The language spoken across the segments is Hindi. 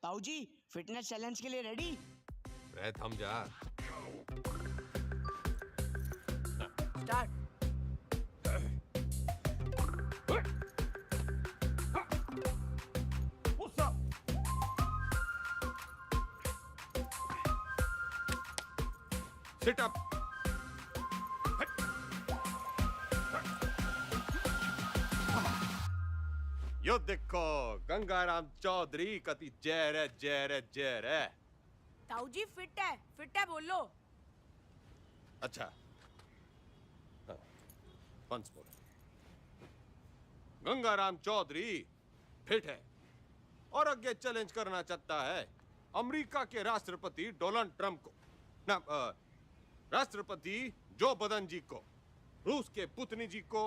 ताऊ जी फिटनेस चैलेंज के लिए रेडी? रे थम जा। स्टार्ट। Sit up. यो देखो गंगाराम चौधरी कति जहर है, जहर है, जहर है। ताऊ जी फिट है बोल लो। अच्छा once more. Gangaram Chaudhary fit है और आगे चैलेंज करना चाहता है अमेरिका के राष्ट्रपति डोनाल्ड ट्रंप को, ना राष्ट्रपति जो बदन जी को, रूस के पुतिन जी को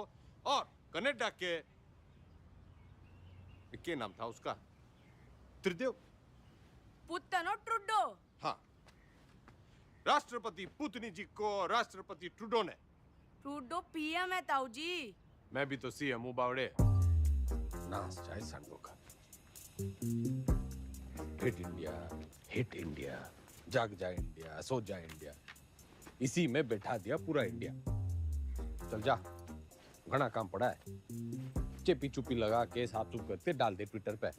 और कनाडा के क्या नाम था उसका, त्रिदेव पुतन और ट्रुडो। हाँ, राष्ट्रपति पुतिन जी को राष्ट्रपति ट्रुडो ने। ट्रुडो पीएम है ताऊ जी। मैं भी तो सीएम हूं बावड़े। नाच जाए संडो का। हिट इंडिया, जाग जाए इंडिया, सो जाए इंडिया, इसी में बैठा दिया पूरा इंडिया। चल जा, घना काम पड़ा है। चेपी चुपी लगा के साफ सुफ करते डाल दे ट्विटर पे।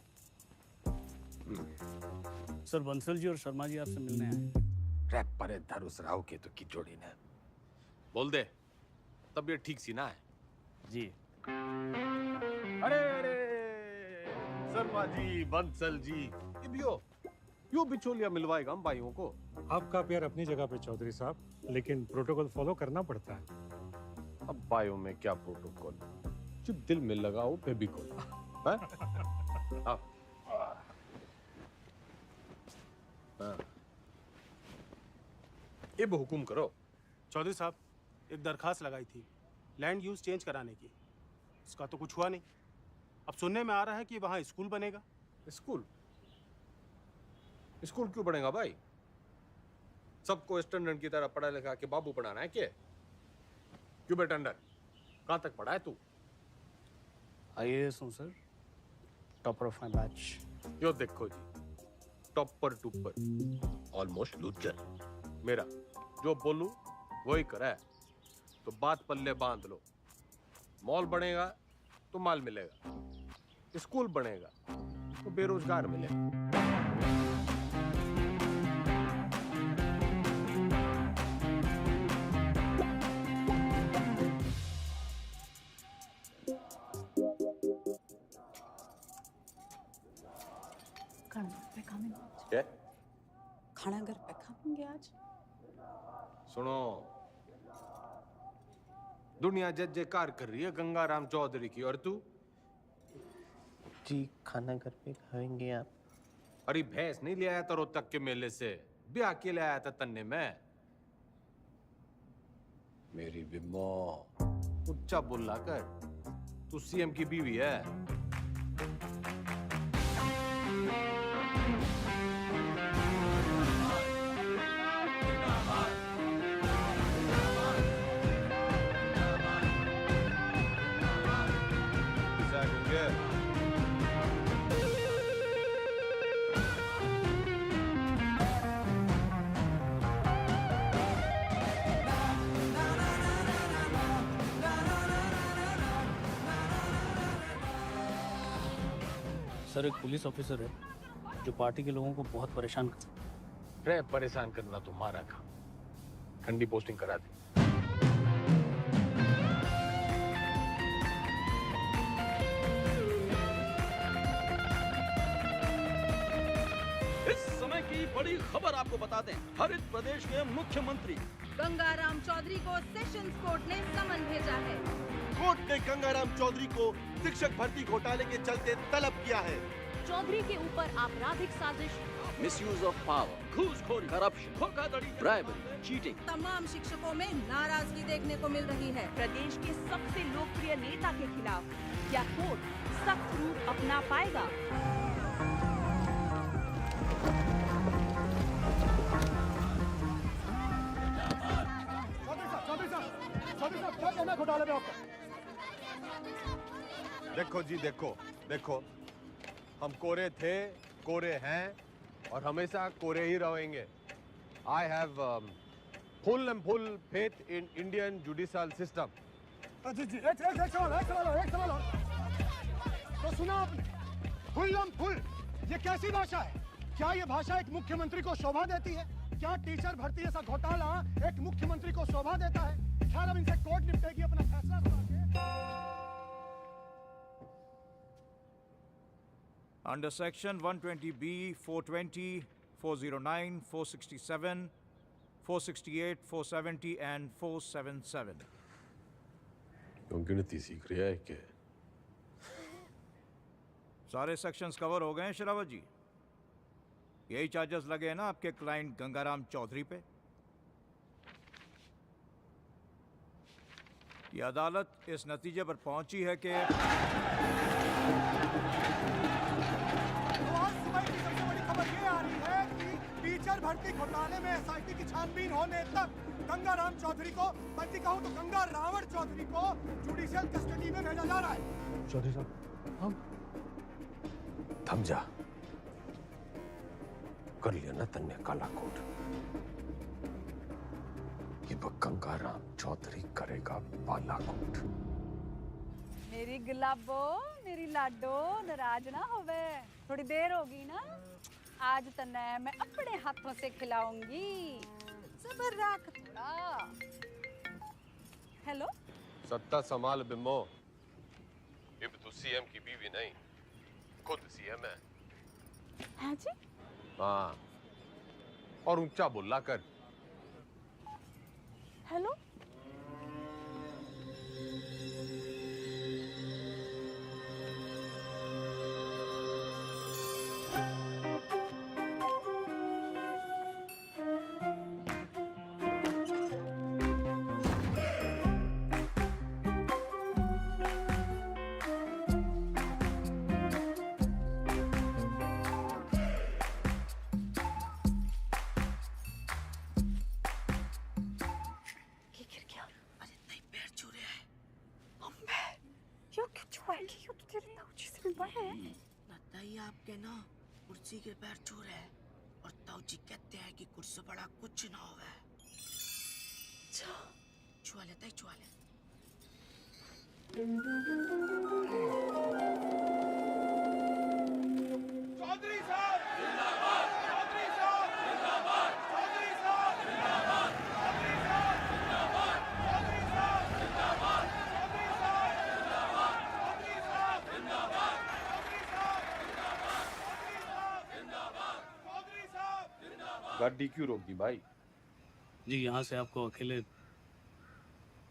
सर बंसल जी और शर्मा जी आपसे मिलने आए। रैप पर धरुस राव के तो की जोड़ी ने। बोल दे, तबीयत ठीक सी ना है? जी। अरे शर्मा जी, बंसल जी, यो बिचौलिया मिलवाएगा हम भाइयों को। आपका प्यार अपनी जगह पे चौधरी साहब, लेकिन प्रोटोकॉल फॉलो करना पड़ता है। अब भाइयों में क्या प्रोटोकॉल, जब दिल में लगाओ फेविकोल। अब हुकुम करो। चौधरी साहब, एक दरखास्त लगाई थी लैंड यूज चेंज कराने की, इसका तो कुछ हुआ नहीं। अब सुनने में आ रहा है कि वहाँ स्कूल बनेगा। स्कूल? स्कूल क्यों बनेगा भाई? सबको स्टैंडर्ड की तरह पढ़ा लिखा के बाबू बनाना है क्या? क्यों बेटा अंडर, कहाँ तक पढ़ा है तू? आईएएस हूँ sir, topper of my batch. Yo देखो जी, टॉपर टूपर, ऑलमोस्ट लूजर। मेरा जो बोलूं वही करा है, तो बात पल्ले बांध लो। मॉल बनेगा तो माल मिलेगा, स्कूल बनेगा तो बेरोजगार मिलेगा। क्या? खाना घर पे खाएंगे आज। सुनो, दुनिया जय जयकार कर रही है गंगाराम चौधरी की, और तू? जी खाना घर पे खाएंगे आप। अरे भैंस नहीं ले आया था रोहतक के मेले से, ब्याह के ले आया था तन्ने में। मेरी बिम्मो, उच्चा बोला कर, तू सीएम की बीवी है। सर एक पुलिस ऑफिसर है जो पार्टी के लोगों को बहुत परेशान कर सकता है। रे परेशान करना तुम्हारा काम, ठंडी पोस्टिंग करा दे। इस समय की बड़ी खबर आपको बता दें, हरित प्रदेश के मुख्यमंत्री गंगाराम चौधरी को सेशंस कोर्ट ने समन भेजा है। कोर्ट ने गंगाराम चौधरी को शिक्षक भर्ती घोटाले के चलते तलब किया है। चौधरी के ऊपर आपराधिक साजिश, मिसयूज ऑफ पावर, घूसखोरी, करप्शन, धोखाधड़ी, ब्राइबरी, चीटिंग, तमाम शिक्षकों में नाराजगी देखने को मिल रही है। प्रदेश के सबसे लोकप्रिय नेता के खिलाफ क्या कोर्ट सख्त रूप अपना पाएगा? क्या कहना घोटाले में आपका? देखो जी, देखो देखो, हम कोरे थे, कोरे हैं और हमेशा कोरे ही रहेंगे। I have full and full faith in Indian judicial system. जी एक सवाल तो सुना आपने, फुल ये कैसी भाषा है? क्या ये भाषा एक मुख्यमंत्री को शोभा देती है? क्या टीचर भर्ती जैसा घोटाला एक मुख्यमंत्री को शोभा देता है? खैर अब इनसे कोर्ट निपटेगी अपना फैसला सुना के। Under Section 120B, 420, 409, 467, 468, 470 and 477. क्यों गिनती सीख रहा है क्या? सारे सेक्शंस कवर हो गए हैं शरावत जी। यही चार्जेस लगे हैं ना आपके क्लाइंट गंगाराम चौधरी पे। ये अदालत इस नतीजे पर पहुंची है कि खबर ये आ रही है कि टीचर भर्ती घोटाले में एसआईटी की छानबीन होने तक गंगाराम चौधरी को, बल्कि कहूं तो गंगा रावण चौधरी को जुडिशियल कस्टडी में भेजा जा रहा है। चौधरी साहब हम थम जा, कर लिया ना तन्ने काला कोट। ये गंगाराम चौधरी करेगा बालाकोट। मेरी गुलाबो, मेरी लाडो, नाराज ना होवे। थोड़ी देर होगी ना, आज तन्ने मैं अपने हाथों से खिलाऊंगी। सब्र रख थोड़ा। हेलो, सत्ता संभाल बिम्बो। अब तू सीएम की बीवी नहीं, खुद सीएम है। हाँ जी? हाँ, और ऊंचा बोला कर। हेलो, बताइए आपके ना कुर्सी के पैर छू रहे हैं और ताऊजी कहते हैं कि कुर्सी बड़ा कुछ ना होवे। छुआ लेता ही छुआ ले। चौधरी साहब जिंदाबाद, चौधरी साहब जिंदाबाद, चौधरी साहब जिंदाबाद, चौधरी साहब जिंदाबाद, चौधरी साहब जिंदाबाद, चौधरी साहब जिंदाबाद, चौधरी साहब जिंदाबाद, चौधरी साहब जिंदाबाद, चौधरी साहब जिंदाबाद। गाड़ी क्यों रोक दी भाई? जी यहाँ से आपको अकेले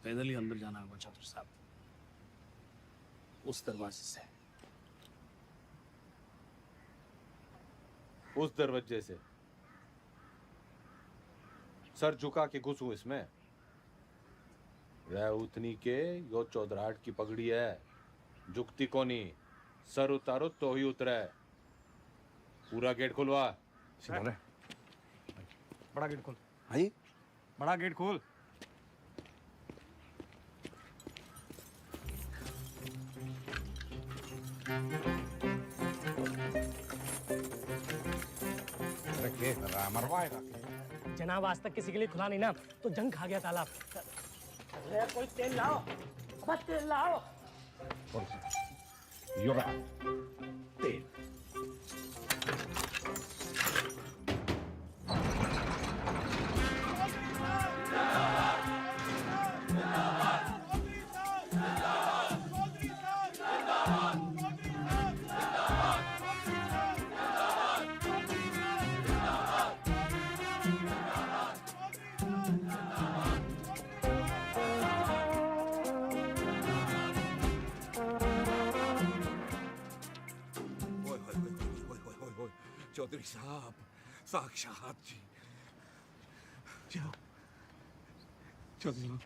पैदल ही अंदर जाना होगा चौधरी साहब, उस दरवाजे से। उस दरवाजे से? सर झुका के घुसूं इसमें? उतनी के यो चौधराहट की पगड़ी है, झुकती कोनी। सर उतारो तो ही उतरे। पूरा गेट खुलवा। बड़ा गेट खोल। हाँ, बड़ा गेट खोल। जनाब आज तक किसी के लिए खुला नहीं ना, तो जंग खा गया ताला। कोई तेल लाओ, बस तेल लाओ। तेल चौधरी साहब, साक्षात जी। चौधरी साहब,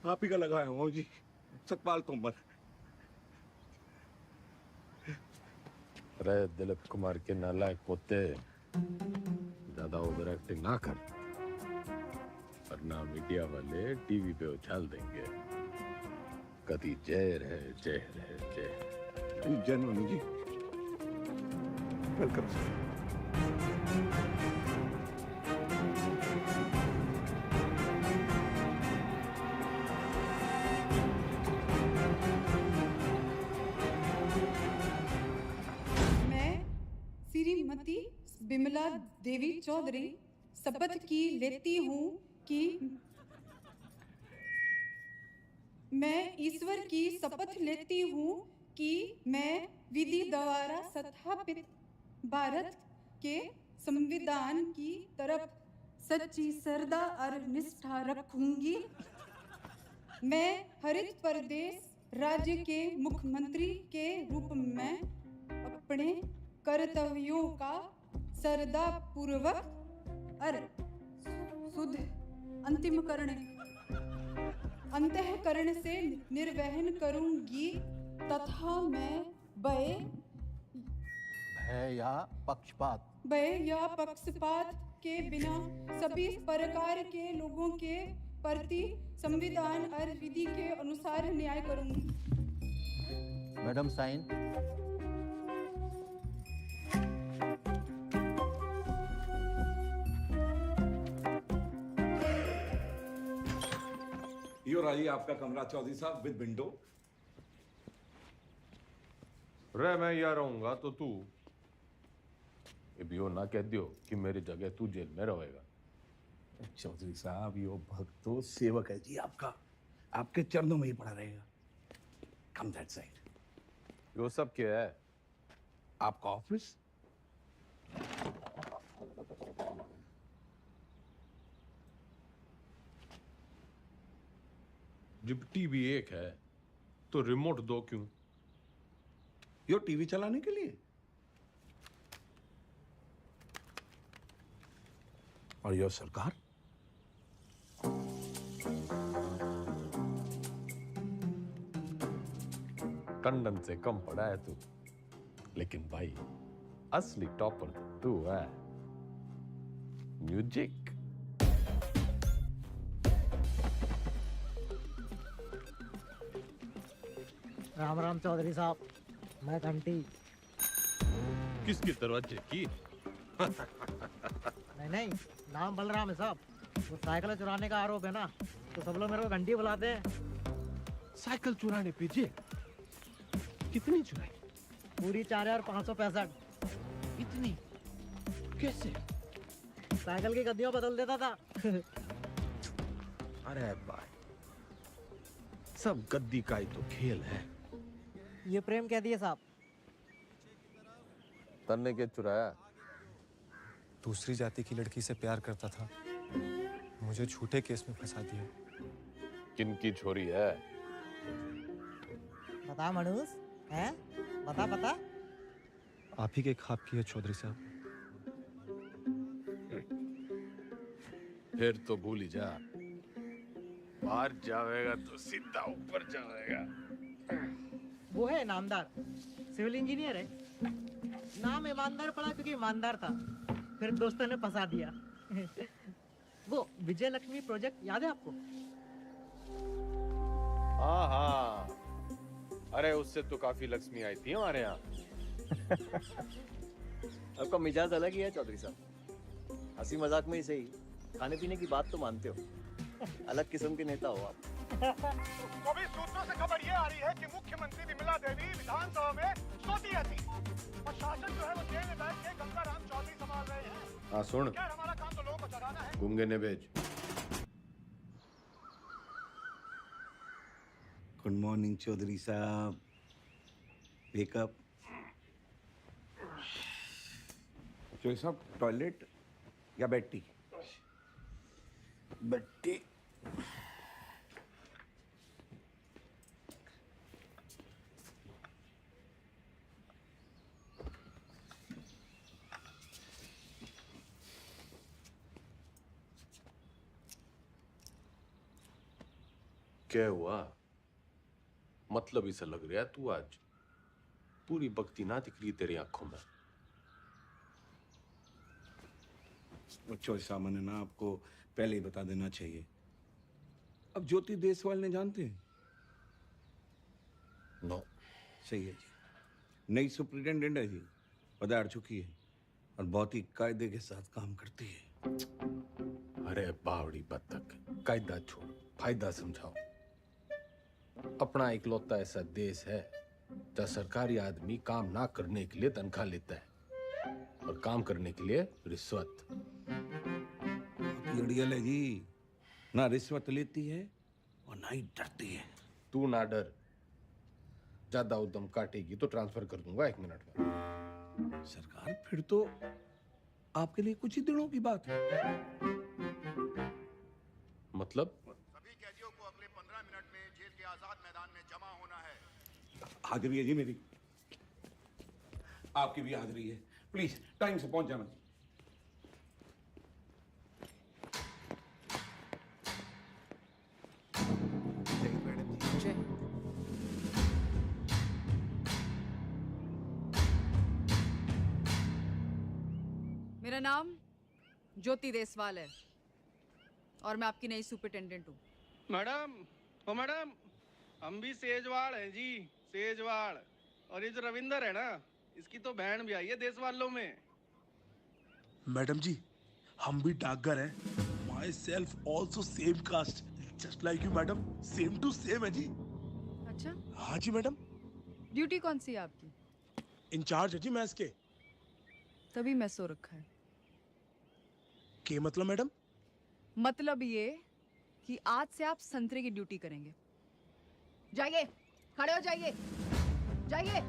आप ही का लगाया हूँ जी, सतपाल तोमर। अरे दिलीप कुमार के नालायक पोते, ज्यादा ओवर एक्टिंग ना कर, वरना मीडिया वाले टीवी पे उछाल देंगे। कभी जय रहे जय रहे जय। जय जी। Welcome sir. मैं श्रीमती बिमला देवी चौधरी शपथ की लेती हूँ कि मैं ईश्वर की शपथ लेती हूँ कि मैं विधि द्वारा स्थापित भारत के संविधान की तरफ सच्ची श्रद्धा और निष्ठा रखूंगी। मैं हरित प्रदेश राज्य के मुख्यमंत्री के रूप में अपने कर्तव्यों का श्रद्धा पूर्वक और शुद्ध अंतःकरण से निर्वहन करूंगी तथा मैं भय या पक्षपात के बिना सभी प्रकार के लोगों के प्रति संविधान और विधि के अनुसार न्याय करूंगी। Madam sign. यो रही आपका कमरा चौधरी साहब विद विंडो। रे मैं यहाँ रहूंगा तो तू ये भी ना कह दियो कि मेरी जगह तू जेल में रहेगा। चौधरी साहब यो भक्तो सेवक है जी आपका, आपके चरणों में ही पड़ा रहेगा। कम दैट साइड। यो सब क्या है? आपका ऑफिस। जब टीवी एक है तो रिमोट दो क्यों? यो टीवी चलाने के लिए। और यो सरकार। टंडन से कम पड़ा है तू, लेकिन भाई असली टॉपर तो तू है। म्यूजिक। राम राम चौधरी साहब, मैं घंटी। किसके दरवाजे की? नहीं, नाम बलराम है साहब। वो साइकिल चुराने का आरोप है ना, तो सब लोग मेरे को घंटी बुलाते हैं। साइकिल चुराने पे जेल? कितनी चुराई? पूरी 4565। इतनी? कैसे? साइकिल की गद्दियां बदल देता था। अरे भाई, सब गद्दी का ही तो खेल है। ये प्रेम कह दिए साहब। तन्ने के चुराया? दूसरी जाति की लड़की से प्यार करता था, मुझे झूठे केस में फंसा दिया। किनकी छोरी है? बता मनुष, हैं? बता। आप ही के खाब की है चौधरी साहब। फिर तो भूल ही जा, बाहर जाएगा तो सीधा ऊपर जाएगा। वो है नामदार, सिविल इंजीनियर है। नाम ईमानदार पड़ा क्योंकि ईमानदार था, फिर दोस्तों ने फंसा दिया। वो विजय लक्ष्मी प्रोजेक्ट याद है आपको? हाँ, अरे उससे तो काफी लक्ष्मी आई थी हमारे यहाँ। आपका मिजाज अलग ही है चौधरी साहब, हंसी मजाक में ही सही, खाने पीने की बात तो मानते हो। अलग किस्म के नेता हो आप। तो भी सूत्रों से खबर ये आ रही है कि मुख्यमंत्री विमला देवी विधानसभा में सोती रहती और शासन जो है वो जेल में बैठ के गंगाराम चौधरी संभाल रहे हैं। हाँ सुन, क्या हमारा काम तो लोगों को चलाना है। गुंगे ने भेज। गुड मॉर्निंग चौधरी साहब। वेकअप। चौधरी साहब, टॉयलेट या बेड टी? Bed tea. क्या हुआ? मतलब इसे लग रहा है तू आज पूरी भक्ति ना दिख रही तेरी आंखों में। चौधरी साहब, मैंने ना आपको पहले ही बता देना चाहिए। अब ज्योति देसवाल ने जानते हैं? नो। सही है जी, नई सुप्रिंटेंडेंट है जी। पधार चुकी है और बहुत ही कायदे के साथ काम करती है। अरे बावड़ी बत्तख, कायदा छोड़, फायदा समझाओ। अपना इकलौता ऐसा देश है जहाँ सरकारी आदमी काम ना करने के लिए तनख्वाह लेता है और काम करने के लिए रिश्वत। अड़ियल है जी, ना रिश्वत लेती है और ना ही डरती है। तू ना डर, ज्यादा उद्यम काटेगी तो ट्रांसफर कर दूंगा 1 मिनट में। सरकार फिर तो आपके लिए कुछ ही दिनों की बात है। मतलब? सभी कैदियों को अगले 15 मिनट में जेल के आजाद मैदान में जमा होना है। हाजिरी है जी मेरी, आपकी भी हाजिरी है। प्लीज टाइम से पहुंच जाना। मेरा नाम ज्योति देसवाल है और मैं आपकी नई सुपरिटेंडेंट हूँ। मैडम, ओ मैडम, हम भी सेजवाड़ हैं जी, सेजवाड़। और ये जो रविंदर है ना, इसकी तो बहन भी आई है देश वालों में। मैडम जी, हम भी डाकघर हैं। Myself also same caste, just like you madam, same to same है जी। अच्छा? हाँ जी मैडम। ड्यूटी कौन सी है आपकी? इंचार्ज है जी मैं इसके। तभी मैं सो रखा है। के मतलब मैडम? मतलब ये कि आज से आप संतरे की ड्यूटी करेंगे। जाइए, खड़े हो जाइए, जाइए।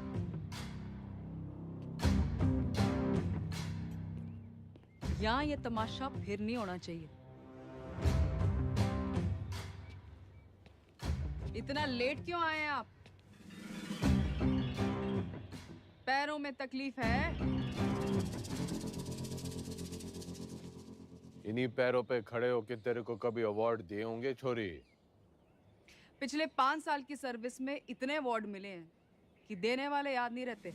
यहाँ ये तमाशा फिर नहीं होना चाहिए। इतना लेट क्यों आए हैं आप? पैरों में तकलीफ है? इन्हीं पैरों पे खड़े होके तेरे को कभी अवार्ड दिए होंगे छोरी? पिछले 5 साल की सर्विस में इतने अवार्ड मिले हैं कि देने वाले याद नहीं रहते।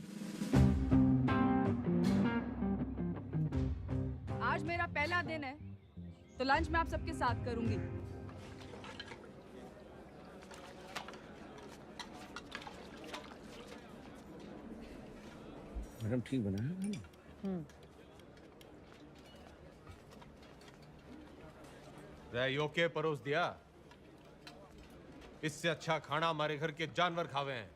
आज मेरा पहला दिन है तो लंच मैं आप सबके साथ करूंगी। मैडम ठीक बनाया। योके परोस दिया। इससे अच्छा खाना हमारे घर के जानवर खावे हैं।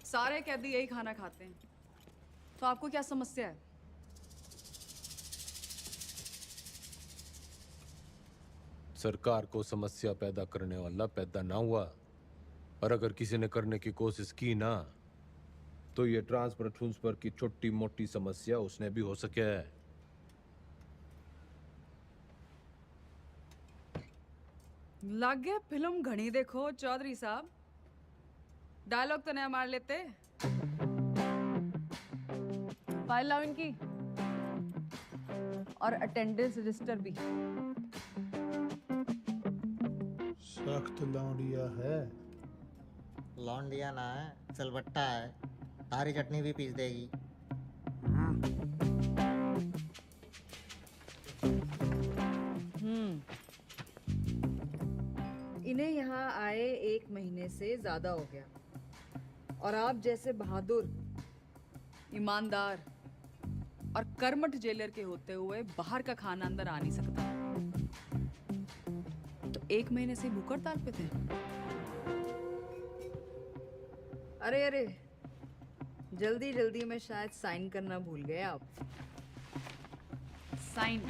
सारे कैदी यही खाना खाते हैं, तो आपको क्या समस्या है? सरकार को समस्या पैदा करने वाला पैदा ना हुआ, और अगर किसी ने करने की कोशिश की ना, तो ये ट्रांसफर की छोटी मोटी समस्या उसने भी हो सके है। लग गया फिल्म घनी देखो चौधरी साहब। डायलॉग तो नया मार लेते। फाइल लाओ इनकी, और अटेंडेंस रजिस्टर भी। सख्त लौंडिया है। लौंडिया ना है, सिलबट्टा है। तारी चटनी भी पीस देगी। इन्हें यहाँ आए 1 महीने से ज्यादा हो गया, और आप जैसे बहादुर, ईमानदार और कर्मठ जेलर के होते हुए बाहर का खाना अंदर आ नहीं सकता। तो 1 महीने से भूख हड़ताल पे थे। अरे अरे, जल्दी जल्दी में शायद साइन करना भूल गए आप। साइन।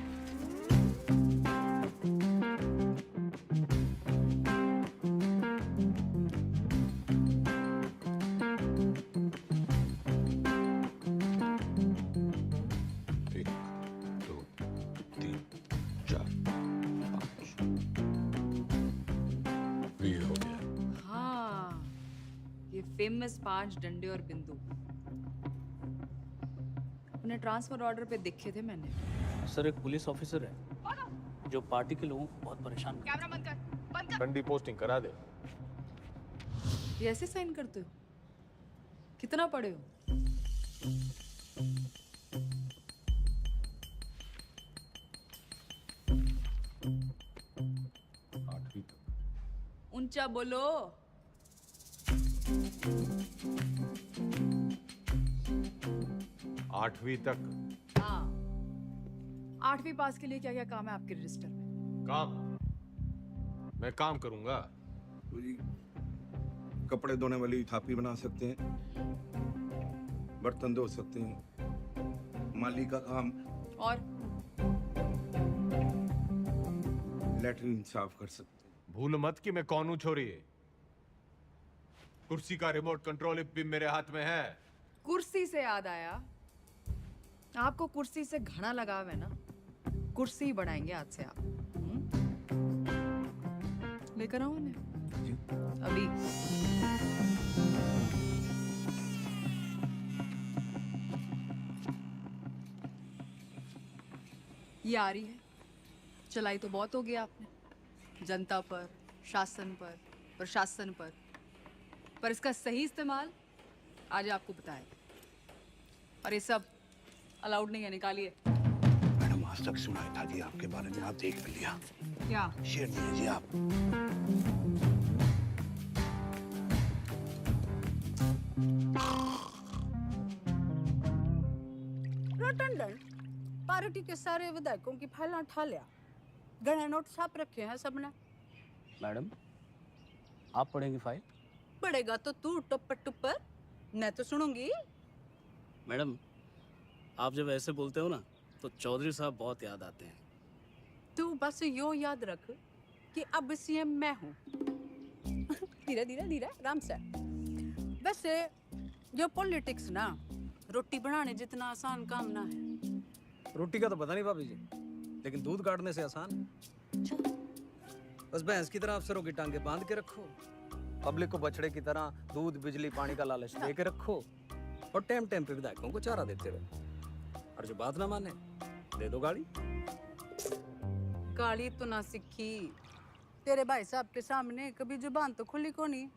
फेमस 5 डंडे और बिंदु उन्हें ट्रांसफर ऑर्डर पे देखे थे मैंने। सर, एक पुलिस ऑफिसर है जो पार्टी के लोगों को बहुत परेशान करता है। कैमरा बंद कर, बंद कर। ठंडी पोस्टिंग करा दे। ये ऐसे साइन करते हो? कितना पढ़े हो? ऊंचा बोलो। आठवीं तक। हाँ, 8वीं पास के लिए क्या क्या काम है आपके रजिस्टर में? काम? मैं काम करूंगा। कपड़े धोने वाली थापी बना सकते हैं, बर्तन धो सकते हैं, माली का काम और लेटरिन साफ कर सकते हैं। भूल मत कि मैं कौन हूं छोरी। कुर्सी का रिमोट कंट्रोल भी मेरे हाथ में है। कुर्सी से याद आया, आपको कुर्सी से घना लगाव है ना? कुर्सी ही बनाएंगे आज से आप। लेकर आओ उन्हें अभी। ये आ रही है। चलाई तो बहुत हो गया आपने, जनता पर, शासन पर, प्रशासन पर इसका सही इस्तेमाल आज आपको बताए। और ये सब अलाउड नहीं है, निकालिए। मैडम आज तक सुनाई था जी आपके बारे में, आप देख भी लिया। क्या? शेर नहीं है जी आप। टंडन, पार्टी के सारे विधायकों की फाइल उठा लिया, गणे नोट छाप रखे हैं सबने। मैडम, आप पढ़ेंगे फाइल? पढ़ेगा तो तू टुप्पर टुप्पर, मैं तो सुनूंगी। मैडम, आप जब ऐसे बोलते हो ना तो चौधरी साहब बहुत याद आते हैं। तू बस यो याद रख कि अब सीएम मैं हूँ। धीरे धीरे धीरे आराम से। वैसे जो पॉलिटिक्स ना रोटी बनाने जितना आसान काम ना है। रोटी का तो पता नहीं भाभी जी, लेकिन दूध काटने से आसान है। बस भैंस की तरह अफसरों की टांगे बांध के रखो, पब्लिक को बछड़े की तरह दूध बिजली पानी का लालच दे के रखो, और टाइम टाइम पे विधायकों को चारा देते रहो। और जो बात ना माने दे दो गाड़ी। गाली तो ना सीखी, तेरे भाई साहब के सामने कभी जुबान तो खुली को नहीं।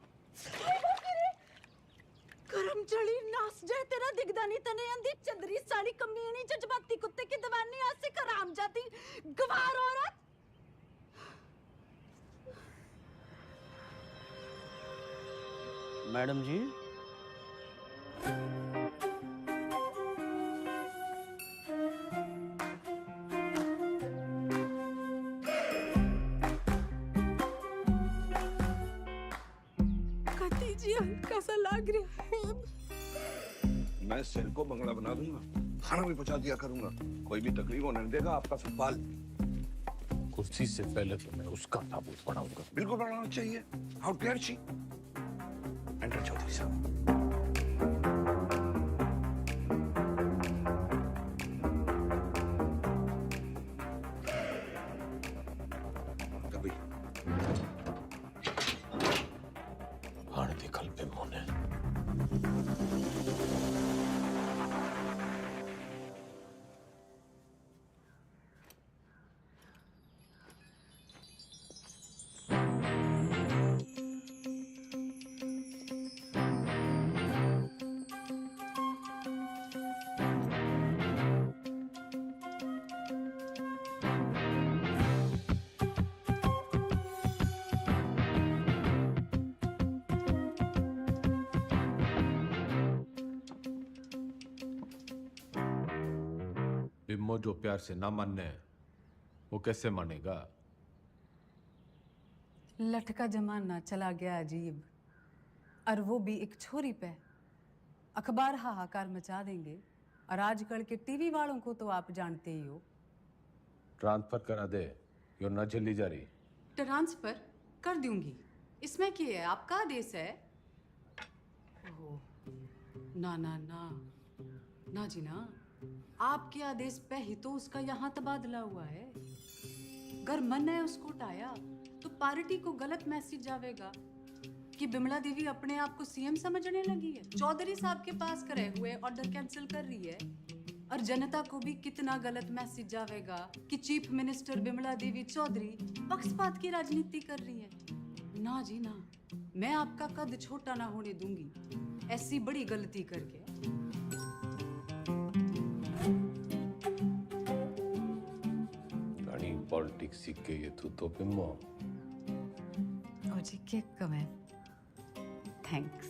करम चढ़ी नास जाए तेरा दिगदानी तने अंधी चंदरी साली कमीनी जज्बाती कुत्ते की दवानी आज से कराम जाती गवार औरत। मैडम जी, कैसा लग रहा है? मैं सेल को बंगला बना दूंगा, खाना भी पहुंचा दिया करूंगा, कोई भी तकलीफ होने नहीं देगा आपका सवाल। कुर्सी से पहले तो मैं उसका ताबूत बनाऊंगा। बिल्कुल बनाना चाहिए। How dare she. Enter Chaudhary साहब। बिम्मो जो प्यार से ना मानने वो कैसे मानेगा? लटका जमाना चला गया अजीब, और वो भी एक छोरी पे। अखबार हाहाकार मचा देंगे, और आजकल के टीवी वालों को तो आप जानते ही हो। ट्रांसफर करा दे, यो न जल्दी जा रही। ट्रांसफर कर दूंगी, इसमें क्या है, आपका आदेश है। ओह, ना ना ना ना जी ना, आपके आदेश पे ही तो उसका यहाँ तबादला हुआ है। अगर मन है उसको उठाया तो पार्टी को गलत मैसेज जाएगा कि बिमला देवी अपने आप को सीएम समझने लगी है, चौधरी साहब के पास करे हुए ऑर्डर कैंसिल कर रही है। और जनता को भी कितना गलत मैसेज जाएगा कि चीफ मिनिस्टर बिमला देवी चौधरी पक्षपात की राजनीति कर रही है। ना जी ना, मैं आपका कद छोटा ना होने दूंगी ऐसी बड़ी गलती करके। पॉलिटिक्स सीख के ये तू तो बिम्मो। और मुझे केक कम है। थैंक्स।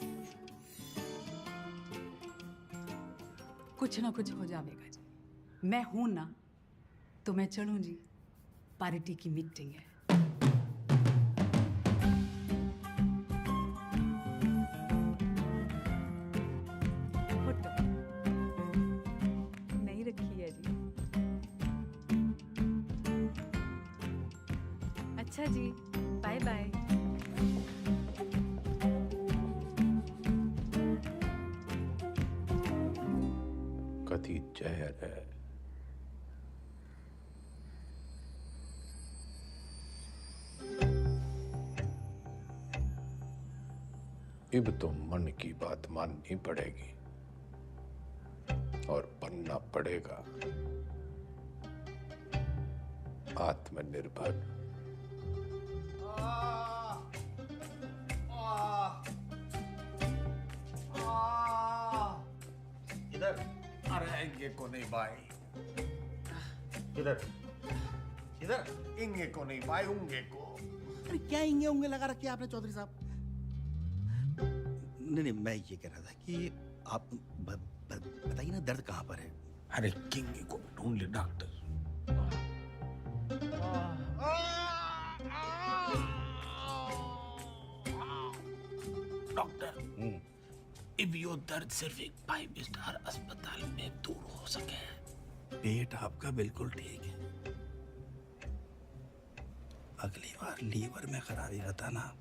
कुछ ना कुछ हो जाएगा जी। मैं हूं ना तो मैं चलूं जी। पार्टी की मीटिंग है। फोटो नहीं रखी है जी। अच्छा जी, बाय बाय। कथी जहर है। अब तो मन की बात माननी पड़ेगी और बनना पड़ेगा आत्मनिर्भर। इधर अरे इंगे को नहीं भाई, इधर इधर इंगे को नहीं भाई, उंगे को। अरे क्या इंगे उंगे लगा रखे आपने चौधरी साहब? नहीं नहीं, मैं ये कह रहा था कि आप बताइए ना दर्द कहाँ पर है? अरे किंग को ढूंढ ले डॉक्टर। डॉक्टर, अब यो दर्द सिर्फ एक 5 स्टार अस्पताल में दूर हो सके। पेट आपका बिल्कुल ठीक है। अगली बार लीवर में खराबी रहता ना,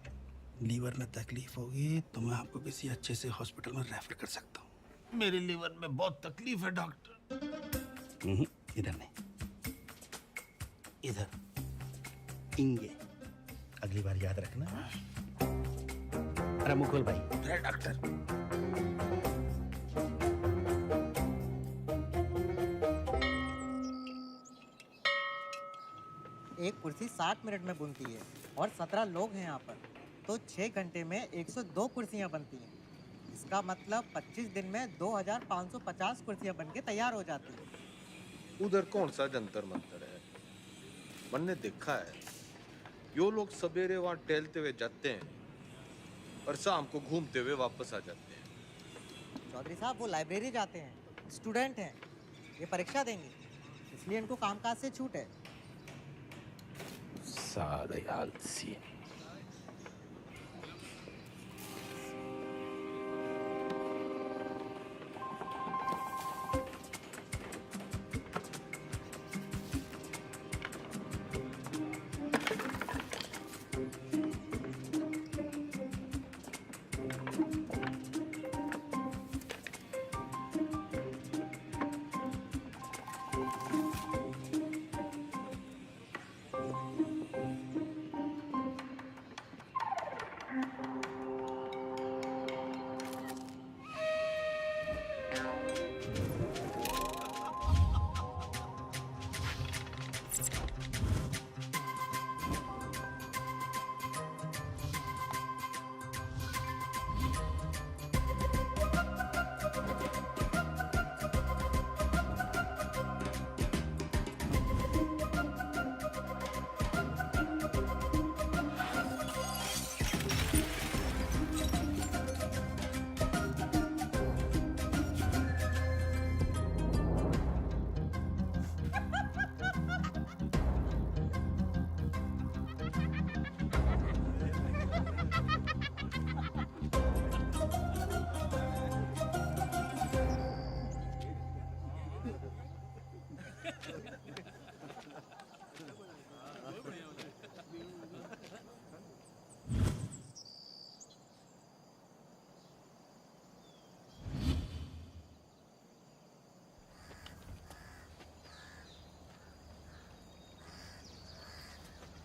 लीवर में तकलीफ होगी तो मैं आपको किसी अच्छे से हॉस्पिटल में रेफर कर सकता हूँ। मेरे लीवर में बहुत तकलीफ है डॉक्टर। इधर नहीं, इधर इंगे। अगली बार याद रखना। अरे मुकुल भाई। अरे डॉक्टर, एक कुर्सी 60 मिनट में बनती है और 17 लोग हैं यहाँ पर, तो 6 घंटे में 102 कुर्सियाँ बनती हैं। इसका मतलब 25 दिन में 2550 कुर्सियाँ बनके तैयार हो जाती हैं। उधर कौन सा जंतर मंतर है? मैंने देखा है यो लोग सवेरे वहां टहलते हुए जाते हैं और शाम को घूमते हुए वापस आ जाते हैं। चौधरी साहब वो लाइब्रेरी जाते हैं, स्टूडेंट हैं, ये परीक्षा देंगे, इसलिए इनको कामकाज से छूट है। सारे आलसी।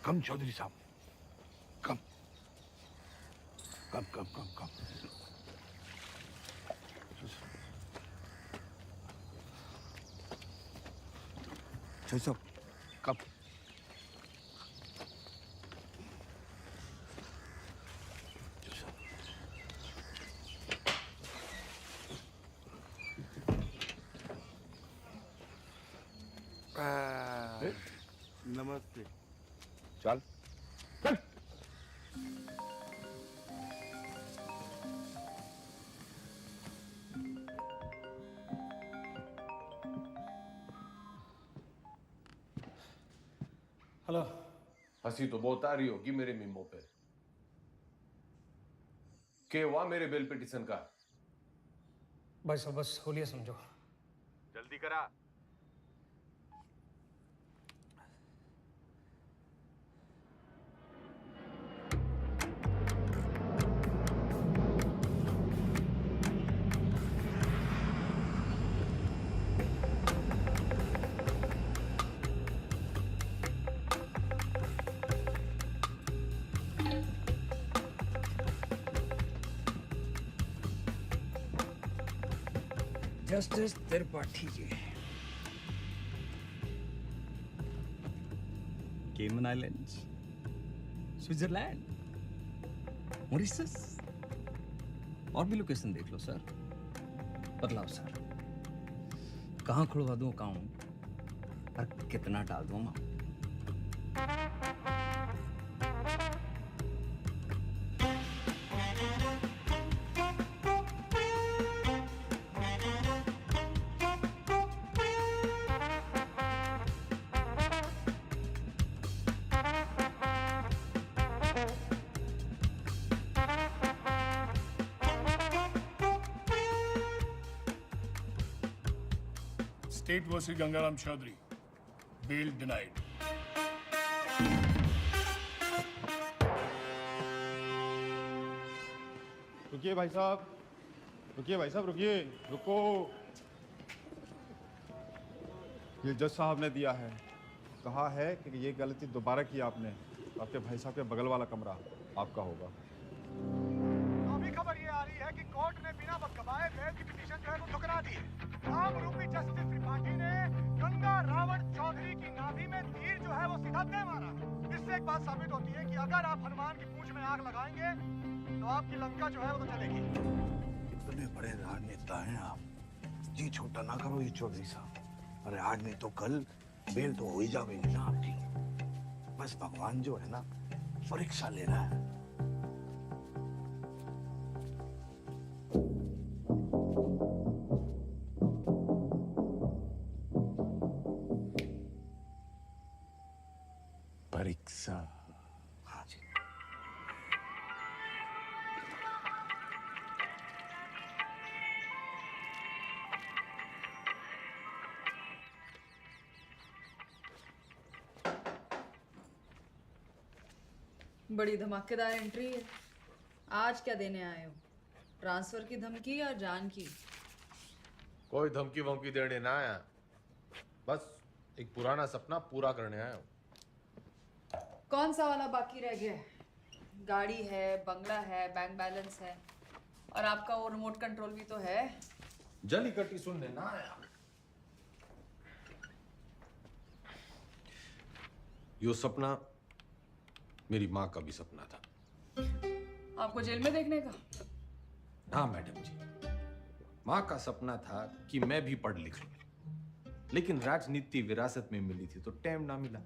कम चौधरी साहब, कम कम कम कम कम। चौधरी साहब, कम। नमस्ते। चल चल। हंसी तो बहुत आ रही होगी मेरे मीमो पे। के हुआ मेरे बेल पिटीशन का? भाई साहब बस होलिया समझो। जल्दी करा। जस्टिस त्रिपाठी जी, केमन आइलैंड्स, स्विट्जरलैंड, मॉरिशस, और भी लोकेशन देख लो सर। बदलाव सर, कहाँ खुलवा दूं अकाउंट और कितना डाल दूं amount? State versus Gangaram Chaudhary. Bail denied. रुकिए भाई साहब, रुकिए भाई साहब, रुकिए, रुको। ये जज साहब ने दिया है, कहा है कि ये गलती दोबारा की आपने, आपके भाई साहब के बगल वाला कमरा आपका होगा। अभी खबर ये आ रही है कि कोर्ट ने बिना वक्त गवाए बेल की पिटीशन जो है वो ठुकरा दी है। आरोपी जस्टिस त्रिपाठी ने गंगा रावण चौधरी की नाभि में तीर जो है वो सीधा दे मारा। इससे एक बात साबित होती है कि अगर आप हनुमान की पूंछ में आग लगाएंगे तो आपकी लंका जो है वो तो चलेगी। इतने बड़े राजनेता हैं आप, जी छोटा ना करो ये चौधरी साहब। अरे आज नहीं तो कल बेल तो हो ही जाएगी ना आपकी। बस भगवान जो है ना परीक्षा ले रहा है। परीक्षा। हाँ जी। बड़ी धमाकेदार एंट्री है। आज क्या देने आए हो? ट्रांसफर की धमकी या जान की? कोई धमकी वमकी देने ना आया, बस एक पुराना सपना पूरा करने आया हूँ। कौन सा वाला बाकी रह गया है? गाड़ी है, बंगला है, बैंक बैलेंस है, और आपका वो रिमोट कंट्रोल भी तो है। जली कटी सुनने ना आया। यो सपना मेरी माँ का भी सपना था। आपको जेल में देखने का? हाँ मैडम जी, माँ का सपना था कि मैं भी पढ़ लिख लूं, लेकिन राजनीति विरासत में मिली थी तो टाइम ना मिला।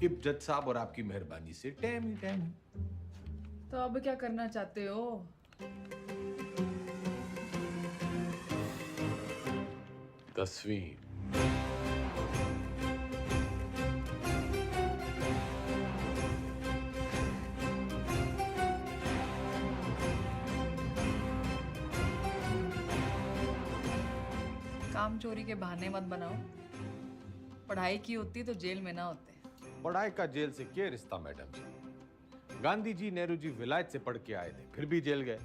इब जज साहब और आपकी मेहरबानी से टाइम ही टाइम है। तो अब क्या करना चाहते हो? तस्वीर। काम चोरी के बहाने मत बनाओ। पढ़ाई की होती तो जेल में ना होते। पढ़ाई का जेल से क्या रिश्ता मैडम जी? गांधी जी, नेहरू जी विलायत से पढ़ के आए थे, फिर भी जेल गए।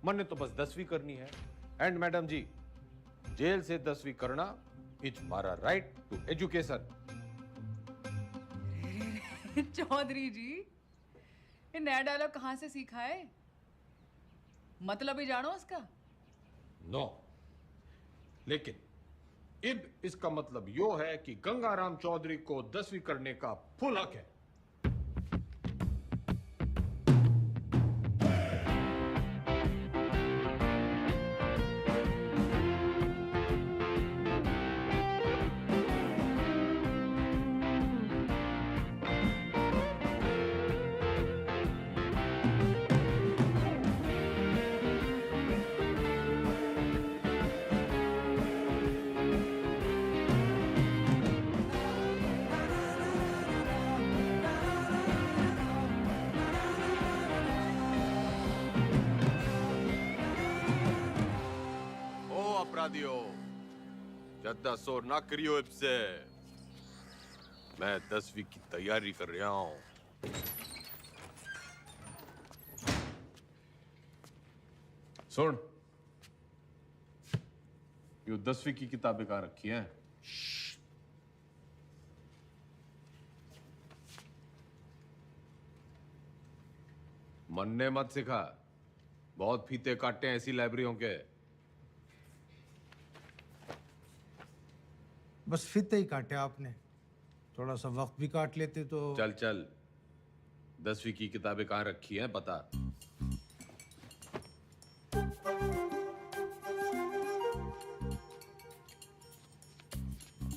मन ने तो बस 10वीं करनी है। एंड मैडम जी, जेल से 10वीं करना इज हमारा राइट टू एजुकेशन। चौधरी जी, ये नया डायलॉग कहाँ से सीखा है? मतलब ही जानो उसका? नो, लेकिन इब इसका मतलब यो है कि गंगाराम चौधरी को 10वीं करने का फुल हक है। लगा दियो। ज्यादा शोर ना करियो इससे। मैं 10वीं की तैयारी कर रहा हूँ। सुन, ये 10वीं की किताबें कहाँ रखी हैं? मन ने मत सिखा, बहुत फीते काटे हैं ऐसी लाइब्रेरियों के। बस फीते ही काटे आपने, थोड़ा सा वक्त भी काट लेते तो। चल चल, 10वीं की किताबें कहाँ रखी हैं बता।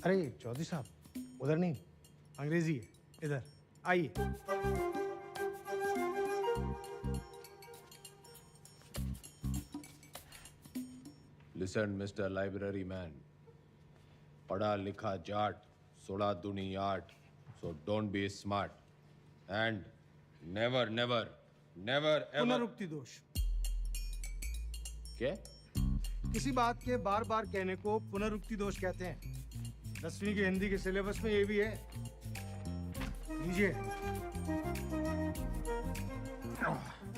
अरे चौधरी साहब, उधर नहीं, अंग्रेजी है, इधर आइए। लिसन मिस्टर लाइब्रेरी मैन, पढ़ा लिखा जाट, 16 दूनी 8, so don't be smart and never never never ever। पुनरुक्ति दोष। क्या? किसी बात के बार बार कहने को पुनरुक्ति दोष कहते हैं। 10वीं के हिंदी के सिलेबस में ये भी है, लीजिए।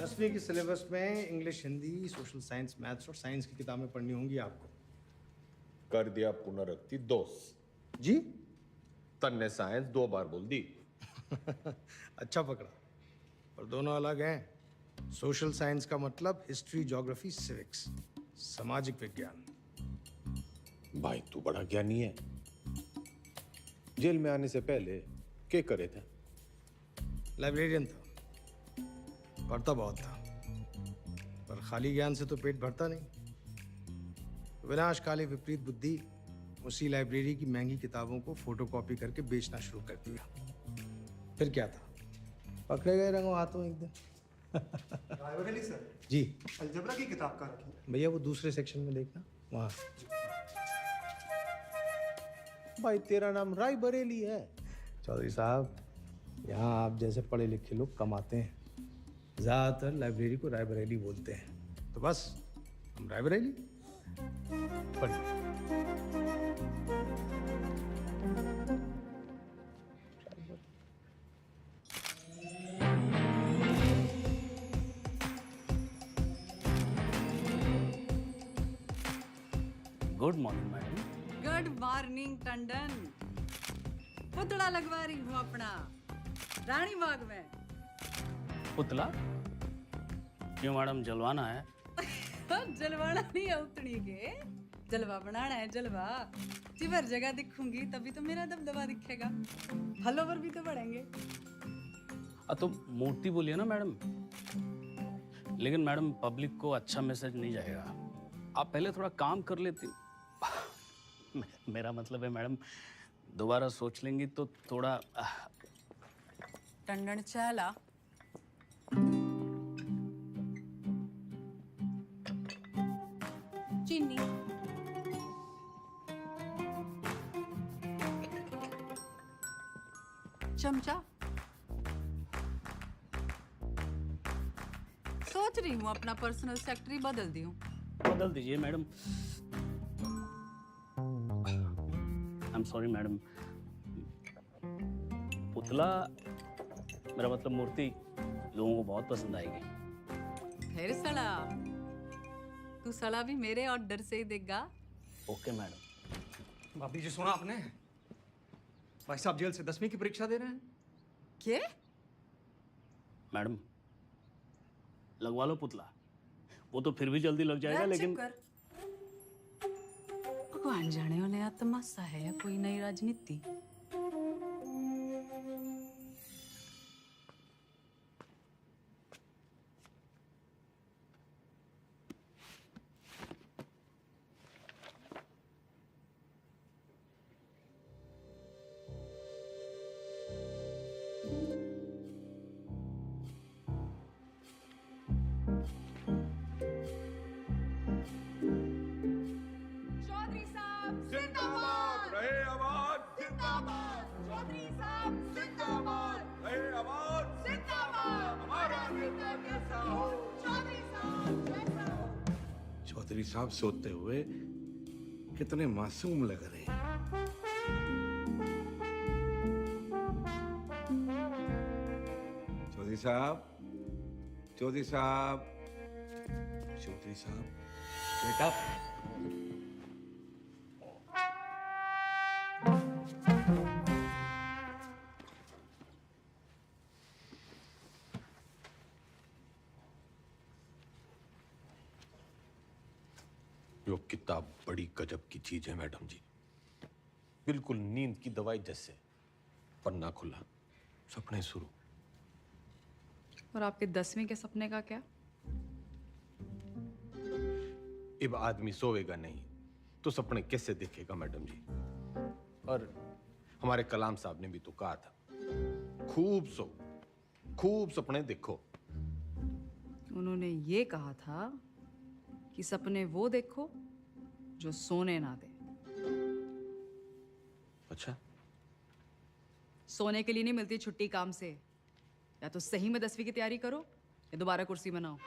10वीं के सिलेबस में English, Hindi, social science, maths और साइंस की किताबें पढ़नी होंगी आपको। कर दिया पुनरुक्ति दोष। जी? तन्ने साइंस 2 बार बोल दी। अच्छा पकड़ा, पर दोनों अलग हैं। सोशल साइंस का मतलब हिस्ट्री, ज्योग्राफी, सिविक्स, सामाजिक विज्ञान। भाई तू बड़ा ज्ञानी है। जेल में आने से पहले क्या करे थे? लाइब्रेरियन था, पढ़ता बहुत था, पर खाली ज्ञान से तो पेट भरता नहीं। विनाशकाली विपरीत बुद्धि उसी लाइब्रेरी की महंगी किताबों को फोटोकॉपी करके बेचना शुरू कर दिया। फिर क्या था, पकड़े गए रंगों हाथों एक दिन। रायबरेली सर जी, अलजबरा की किताब कहाँ रखी है? भैया वो दूसरे सेक्शन में देखना, वहाँ। भाई तेरा नाम राय बरेली है? चौधरी साहब, यहाँ आप जैसे पढ़े लिखे लोग कम आते हैं। ज़्यादातर लाइब्रेरी को रायबरेली बोलते हैं, तो बस हम रायबरेली। पढ़िए। Good morning madam. Good morning Tandon. पुतला लगवा रही हूँ अपना रानी बाग में। पुतला? क्यों मैडम, जलवाना है? जलवाना नहीं है, उतनी के जलवा बनाना है। जलवा जिधर जगह दिखूंगी तभी तो मेरा दबदबा दिखेगा, फॉलोवर भी तो बढ़ेंगे। तो मूर्ति बोलिए ना मैडम। लेकिन मैडम, पब्लिक को अच्छा मैसेज नहीं जाएगा। आप पहले थोड़ा काम कर लेती। मेरा मतलब है मैडम, दोबारा सोच लेंगी तो थोड़ा। टंडन चाला चीनी चमचा। सोच रही हूँ अपना पर्सनल सेक्रेटरी बदल दी हूँ। बदल दीजिए madam. I am sorry madam. पुतला, मेरा मतलब मूर्ति, लोगों को बहुत पसंद आएगी। फिर सड़ा, तू सड़ा भी मेरे ऑर्डर से ही देगा। Okay madam. भाभी जी, सुना आपने? भाई साहब जेल से 10वीं की परीक्षा दे रहे हैं। क्या? मैडम, लगवा लो पुतला, वो तो फिर भी जल्दी लग जाएगा। लेकिन भगवान जाने वाले या तमाशा है या कोई नई राजनीति। चौधरी साहब सोते हुए कितने मासूम लग रहे हैं। चौधरी साहब, चौधरी साहब, चौधरी साहब, बेटा। यो किताब बड़ी गजब की चीज है मैडम जी, बिल्कुल नींद की दवाई जैसे। पन्ना खुला, सपने शुरू। और आपके 10वीं के सपने का क्या? अब आदमी सोएगा नहीं तो सपने कैसे देखेगा मैडम जी? और हमारे कलाम साहब ने भी तो कहा था, खूब सो, खूब सपने देखो। उन्होंने ये कहा था कि सपने वो देखो जो सोने ना दे। अच्छा, सोने के लिए नहीं मिलती छुट्टी काम से। या तो सही में 10वीं की तैयारी करो या दोबारा कुर्सी बनाओ।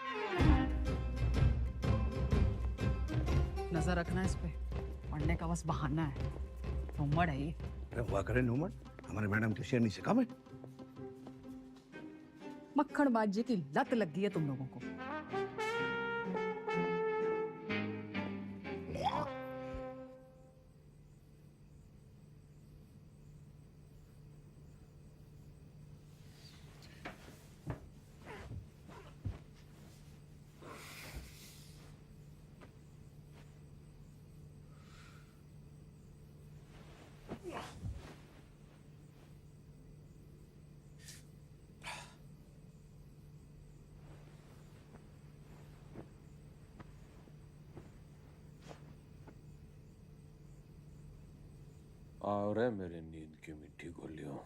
नजर रखना इस पे, पढ़ने का बस बहाना है। नूमड़ है ये। अरे हुआ करे नूमड़, हमारे मैडम के शेरनी से कम है। मक्खन बाजी की लत लग गई है तुम लोगों को। और है मेरे नींद की मीठी गोलियों।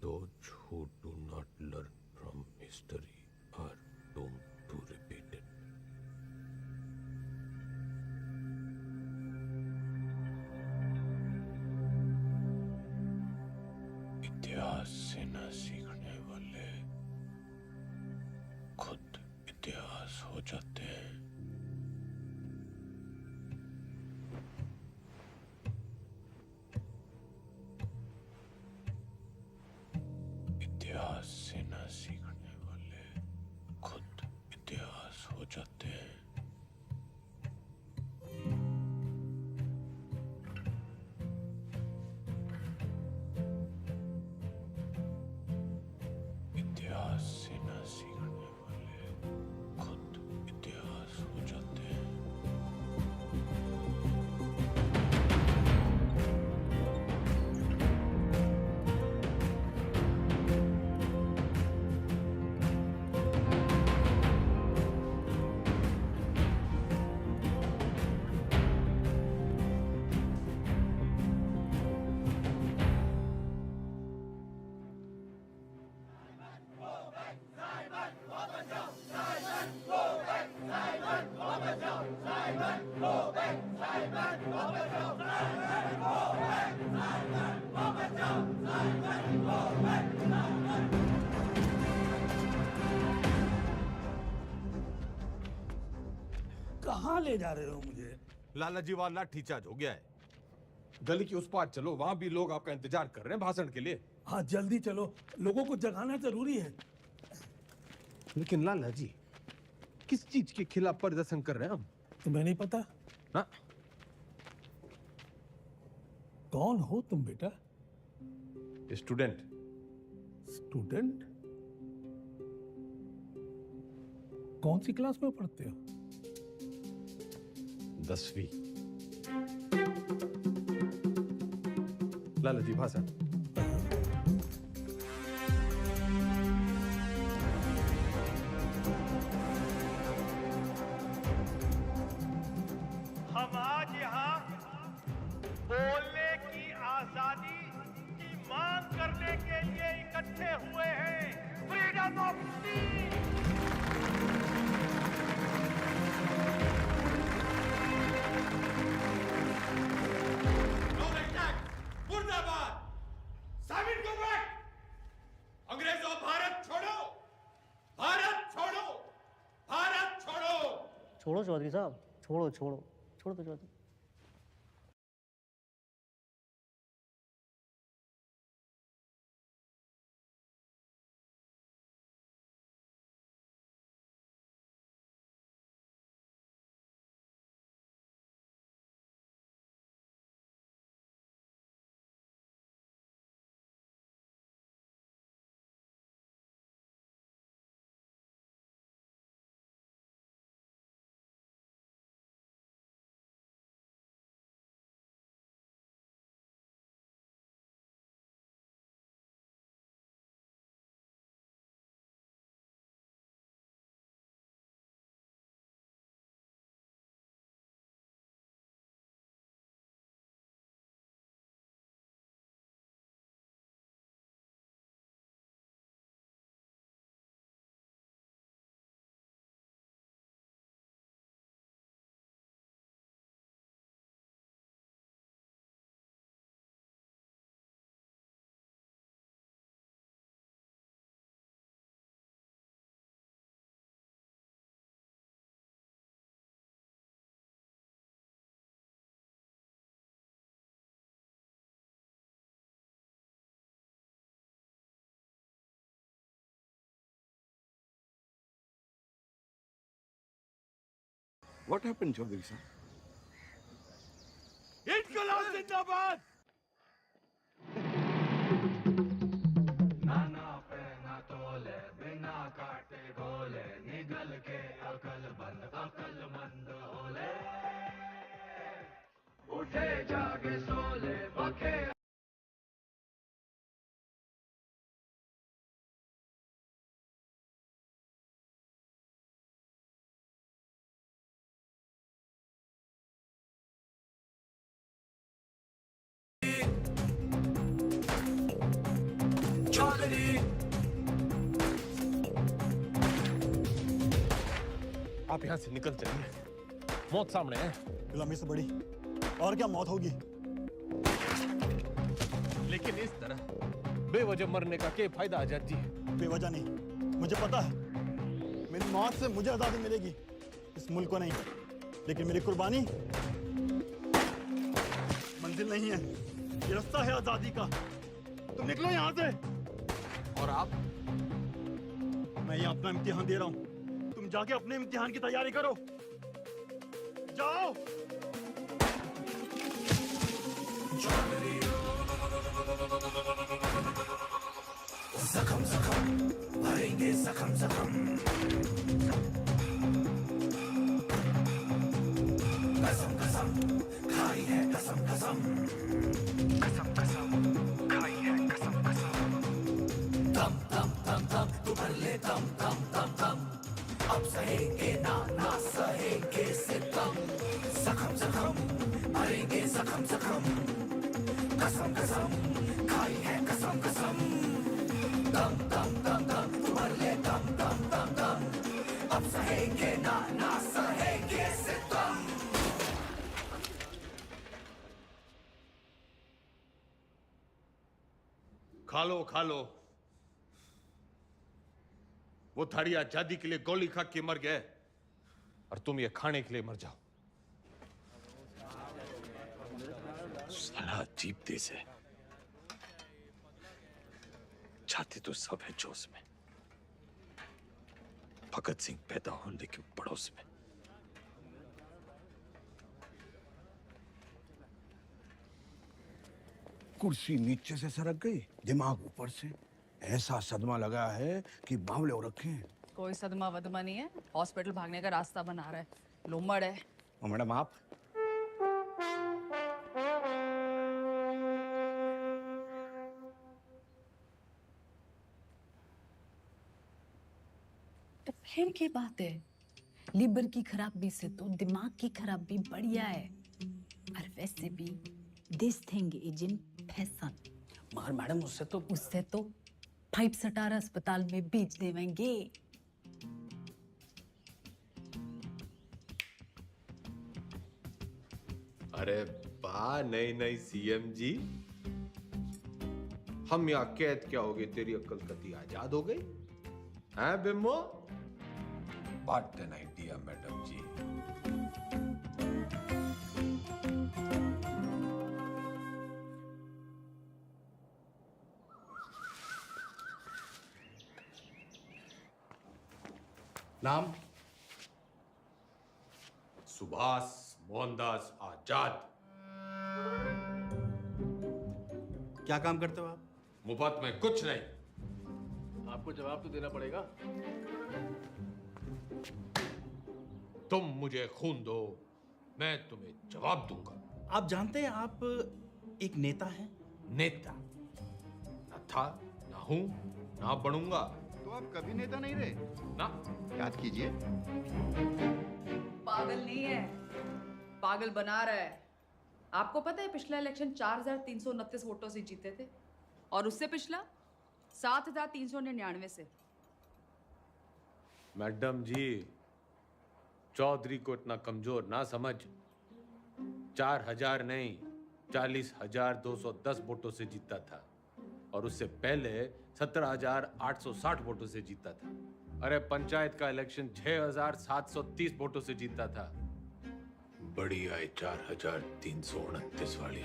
Those who do not learn from history are doomed to repeat it. इतिहास से न सीखने वाले खुद इतिहास हो जाते हैं। इतिहास से न सीखने वाले खुद इतिहास हो जाते हैं। इतिहास से न सीखने वाले खुद इतिहास हो जाते हैं। कहाँ ले जा रहे हो मुझे? लाला जी वाला लाठी चार्ज हो गया है। गली की उस पार चलो, वहां भी लोग आपका इंतजार कर रहे हैं भाषण के लिए। हाँ जल्दी चलो, लोगों को जगाना जरूरी है। लेकिन लाला जी, किस चीज के खिलाफ प्रदर्शन कर रहे हैं हम? तुम्हें नहीं पता? हाँ? कौन हो तुम बेटा? स्टूडेंट। स्टूडेंट? कौन सी क्लास में पढ़ते हो? 10वीं। लाला जी भाषण। हम आज यहाँ बोलने की आजादी की मांग करने के लिए इकट्ठे हुए हैं। फ्रीडम मुर्दाबाद साबित को बैक अंग्रेजों भारत छोड़ो भारत छोड़ो भारत छोड़ो छोड़ो चौधरी साहब, छोड़ो छोड़ो छोड़ो तो Chaudhary. What happened, Chaudhary sir? इनकलाब जिंदाबाद नाना पे ना तोले बिना काटे गोले निगल के अकलमंद होले उठे जागे सोले बखे आप यहाँ से निकल चलिए, मौत सामने है। गुलामी से बड़ी और क्या मौत होगी? लेकिन इस तरह बेवजह मरने का क्या फायदा आजाद जी? बेवजह नहीं, मुझे पता है मेरी मौत से मुझे आजादी मिलेगी, इस मुल्क को नहीं। लेकिन मेरी कुर्बानी मंजिल नहीं है, ये रास्ता है आजादी का। तुम निकलो यहाँ से। और आप? मैं ये अपना इम्तिहान दे रहा हूँ, तुम जाके अपने इम्तिहान की तैयारी करो। जाओ। जख्म जख्म भरेंगे जख्म जख्म कसम कसम खाई है कसम कसम कसम कसम खाई है कसम कसम दम दम दम दम तू भर ले दम दम दम दम अब सहेंगे ना ना सहेंगे सितम जख्म जख्म भरेंगे जख्म जख्म कसम कसम खाई है कसम कसम दम दम दम दम तू भर ले दम दम दम दम अब सहेंगे ना ना सहेंगे सितम खा लो वो थारी आजादी के लिए गोली खा के मर गए और तुम ये खाने के लिए मर जाओ। साला अजीब देश है, चाहते तो सब है जोश में। भगत सिंह पैदा हो लेकिन पड़ोस में। कुर्सी नीचे से सरक गई, दिमाग ऊपर से। ऐसा सदमा लगा है कि बावले हो रखे हैं। कोई सदमा वदमा नहीं है, हॉस्पिटल भागने का रास्ता बना रहा है, लोमड़ है। और मैडम आप? तो फिर की बात है, लीवर की खराबी से तो दिमाग की खराबी बढ़िया है। और वैसे भी this thing is in fashion. मगर मैडम उससे तो 5 स्टार अस्पताल में भेज देवेंगे। अरे वाह, नई नई सीएम जी। हम यहाँ कैद क्या हो गए, तेरी अक्ल कती आजाद हो गई हैं बिम्बो? What an idea madam ji. नाम? सुभाष मोहनदास आजाद। क्या काम करते हो आप? मुफ्त में कुछ नहीं। आपको जवाब तो देना पड़ेगा। तुम मुझे खून दो, मैं तुम्हें जवाब दूंगा। आप जानते हैं आप एक नेता हैं? नेता न था, ना हूं, ना बनूंगा। तो आप कभी नेता नहीं रहे ना? याद कीजिए। पागल नहीं है, पागल बना रहा है। आपको पता है पिछला इलेक्शन 4,329 वोटों से जीते थे और उससे पिछला 7,399 से। मैडम जी, चौधरी को इतना कमजोर ना समझ। 4,000 नहीं, 40,210 वोटों से जीता था और उससे पहले 17,860 वोटों से जीता था। अरे पंचायत का इलेक्शन 6,730 वोटों से जीता था। बड़ी आई 4,329 वाली।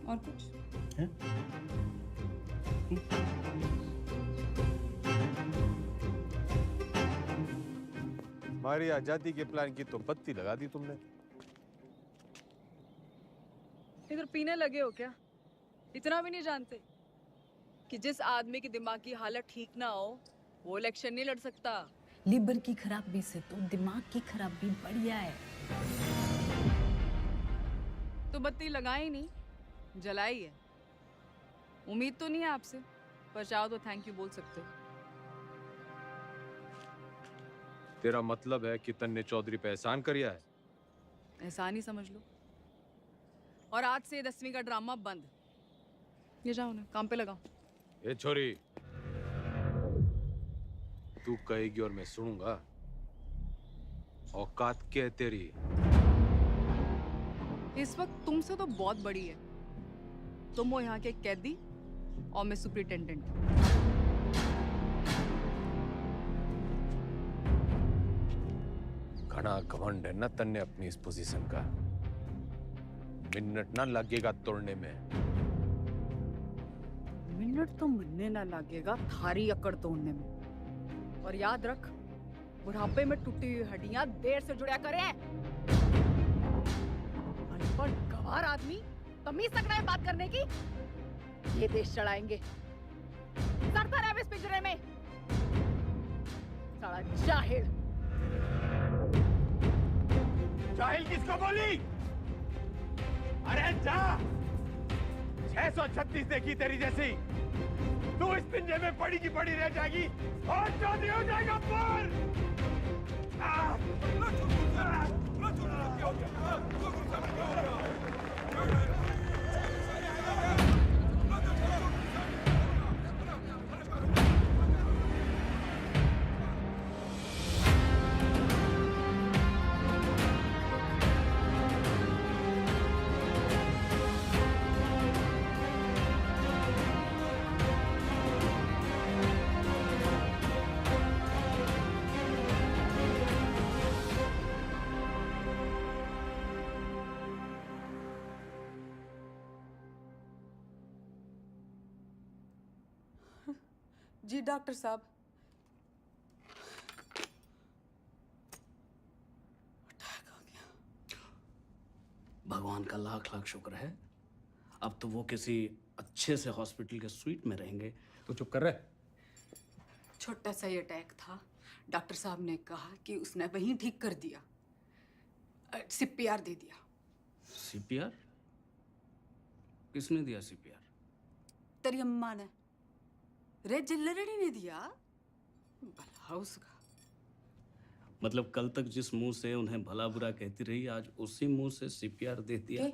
और कुछ? हमारी आजादी के प्लान की तो बत्ती लगा दी तुमने। इधर पीने लगे हो क्या? इतना भी नहीं जानते कि जिस आदमी की दिमाग की हालत ठीक ना हो वो इलेक्शन नहीं लड़ सकता। लीवर की खराबी से तो दिमाग की खराबी बढ़िया है। तो बत्ती लगाई नहीं, जलाई है। उम्मीद तो नहीं है आपसे, पर चाहो तो थैंक यू बोल सकते हो। तेरा मतलब है कि तन्ने चौधरी पे एहसान करिया है? एहसान ही समझ लो। और आज से 10वीं का ड्रामा बंद। ये जाओ ना, काम पे लगाओ। ए छोरी, तू कहेगी और मैं सुनूंगा। औकात क्या है तेरी? इस वक्त तुमसे तो बहुत बड़ी है। तुम हो यहाँ के कैदी और मैं सुपरिटेंडेंट। घना घमंड है ना तन्ने अपनी इस पोजीशन का। मिनट ना लगेगा तोड़ने में। मिनट तो मिलने ना लगेगा थारी अकड़ तोड़ने में। और याद रख, बुढ़ापे में टूटी हुई हड्डियां देर से जुड़ा करे। अनपढ़ गवार आदमी तमीज तक नहीं बात करने की। ये देश चढ़ाएंगे। सरता रहे इस पिंजरे में। साला जाहिल। जाहिल किसको बोली? अरे जा! 636 देखी तेरी जैसी। तू इस पिंजरे में पड़ी की पड़ी रह जाएगी और चौधरी हो जाएगा पर। जी डॉक्टर साहब। भगवान का लाख लाख शुक्र है। अब तो वो किसी अच्छे से हॉस्पिटल के स्वीट में रहेंगे। तो चुप कर रहे। छोटा सा ही अटैक था। डॉक्टर साहब ने कहा कि उसने वहीं ठीक कर दिया। सीपीआर दे दिया। सीपीआर? किसने दिया सीपीआर? तेरी अम्मा ने। रे जिल्लरड़ी ने दिया। भला उसका। मतलब कल तक जिस मुंह से उन्हें भला बुरा कहती रही, आज उसी मुंह से सीपीआर दे दिया।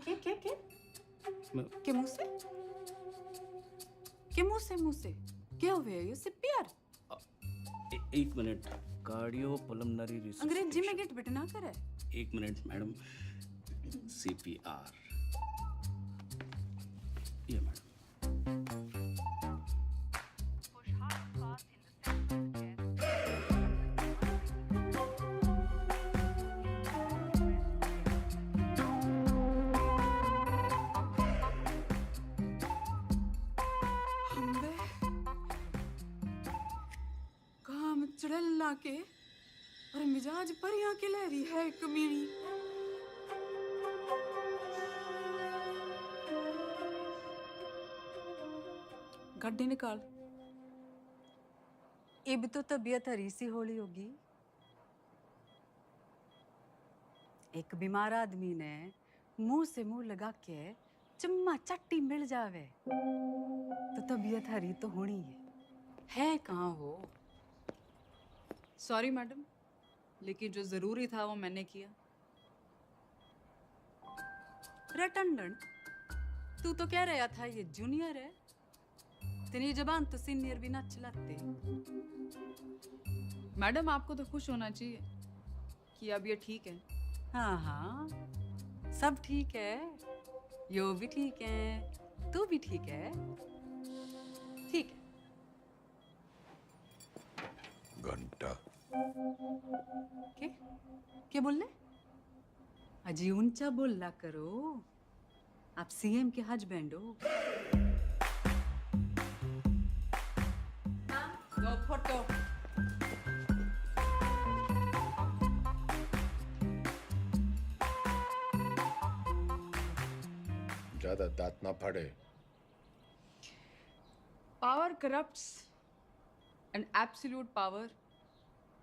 के मुंह से? के मुंह से क्या हुआ ये सीपीआर? एक मिनट, कार्डियो पल्मोनरी रिसर्च। अंग्रेजी में गेट बेटे ना करे। एक मिनट मैडम, सीपीआर ये मैडम। काम चढ़ला के और मिजाज पर यहाँ के लहरी है कमीनी। गड्डी निकाल। इब तो तबीयत हरी सी होली होगी। एक बीमार आदमी ने मुंह से मुंह लगा के चम्मा चट्टी मिल जावे तो तबीयत हरी तो होनी है कहाँ हो? सॉरी मैडम, लेकिन जो जरूरी था वो मैंने किया। रटंडन, तू तो कह रहा था ये जूनियर है, तेरी जबान तो सीनियर भी ना चलाते। मैडम आपको तो खुश होना चाहिए कि अब ये ठीक है। हाँ हाँ, सब ठीक है, यो भी ठीक है, तू भी ठीक है, ठीक है। घंटा क्या बोलने? अजी ऊंचा बोला करो, आप सीएम के हस्बैंड हो। No photo. ज्यादा दांत ना फाड़े। Power corrupts and absolute power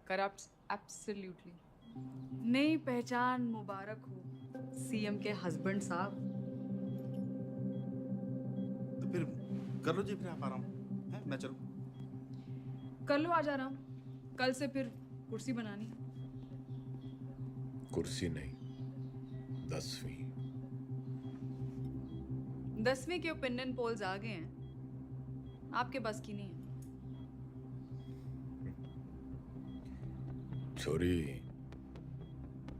corrupts absolutely. नई पहचान मुबारक हो सीएम के हस्बैंड साहब। तो फिर कर लो जी, फिर आप आराम है, मैं चलूं। कर लो आज आराम, कल से फिर कुर्सी बनानी। कुर्सी नहीं, 10वीं। 10वीं के ओपिनियन पोल्स आ गए हैं, आपके बस की नहीं है। छोरी,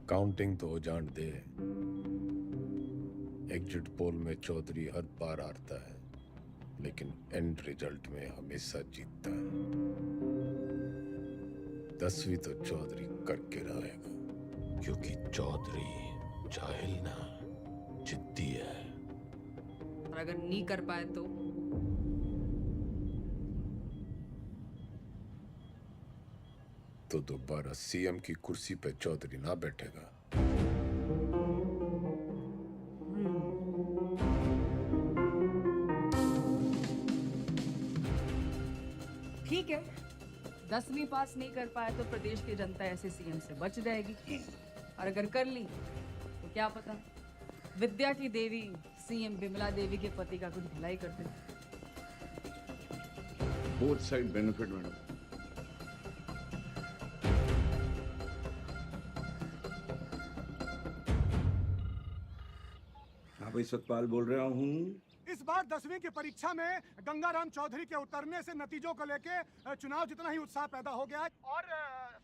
काउंटिंग तो हो जान दे। एग्जिट पोल में चौधरी हर बार हारता है, लेकिन एंड रिजल्ट में हमेशा जीतता है। 10वीं तो चौधरी करके रहेगा, क्योंकि चौधरी जाहिल ना, जिद्दी है। और अगर नहीं कर पाए तो दोबारा सीएम की कुर्सी पे चौधरी ना बैठेगा। ठीक है, 10वीं पास नहीं कर पाए तो प्रदेश की जनता ऐसे सीएम से बच जाएगी, और अगर कर ली तो क्या पता विद्या की देवी सीएम बिमला देवी के पति का कुछ भलाई कर दे। Both side benefit madam. हाँ भाई, सतपाल बोल रहा हूँ। इस बार 10वीं की परीक्षा में गंगाराम चौधरी के उतरने से नतीजों को लेके चुनाव जितना ही उत्साह पैदा हो गया है, और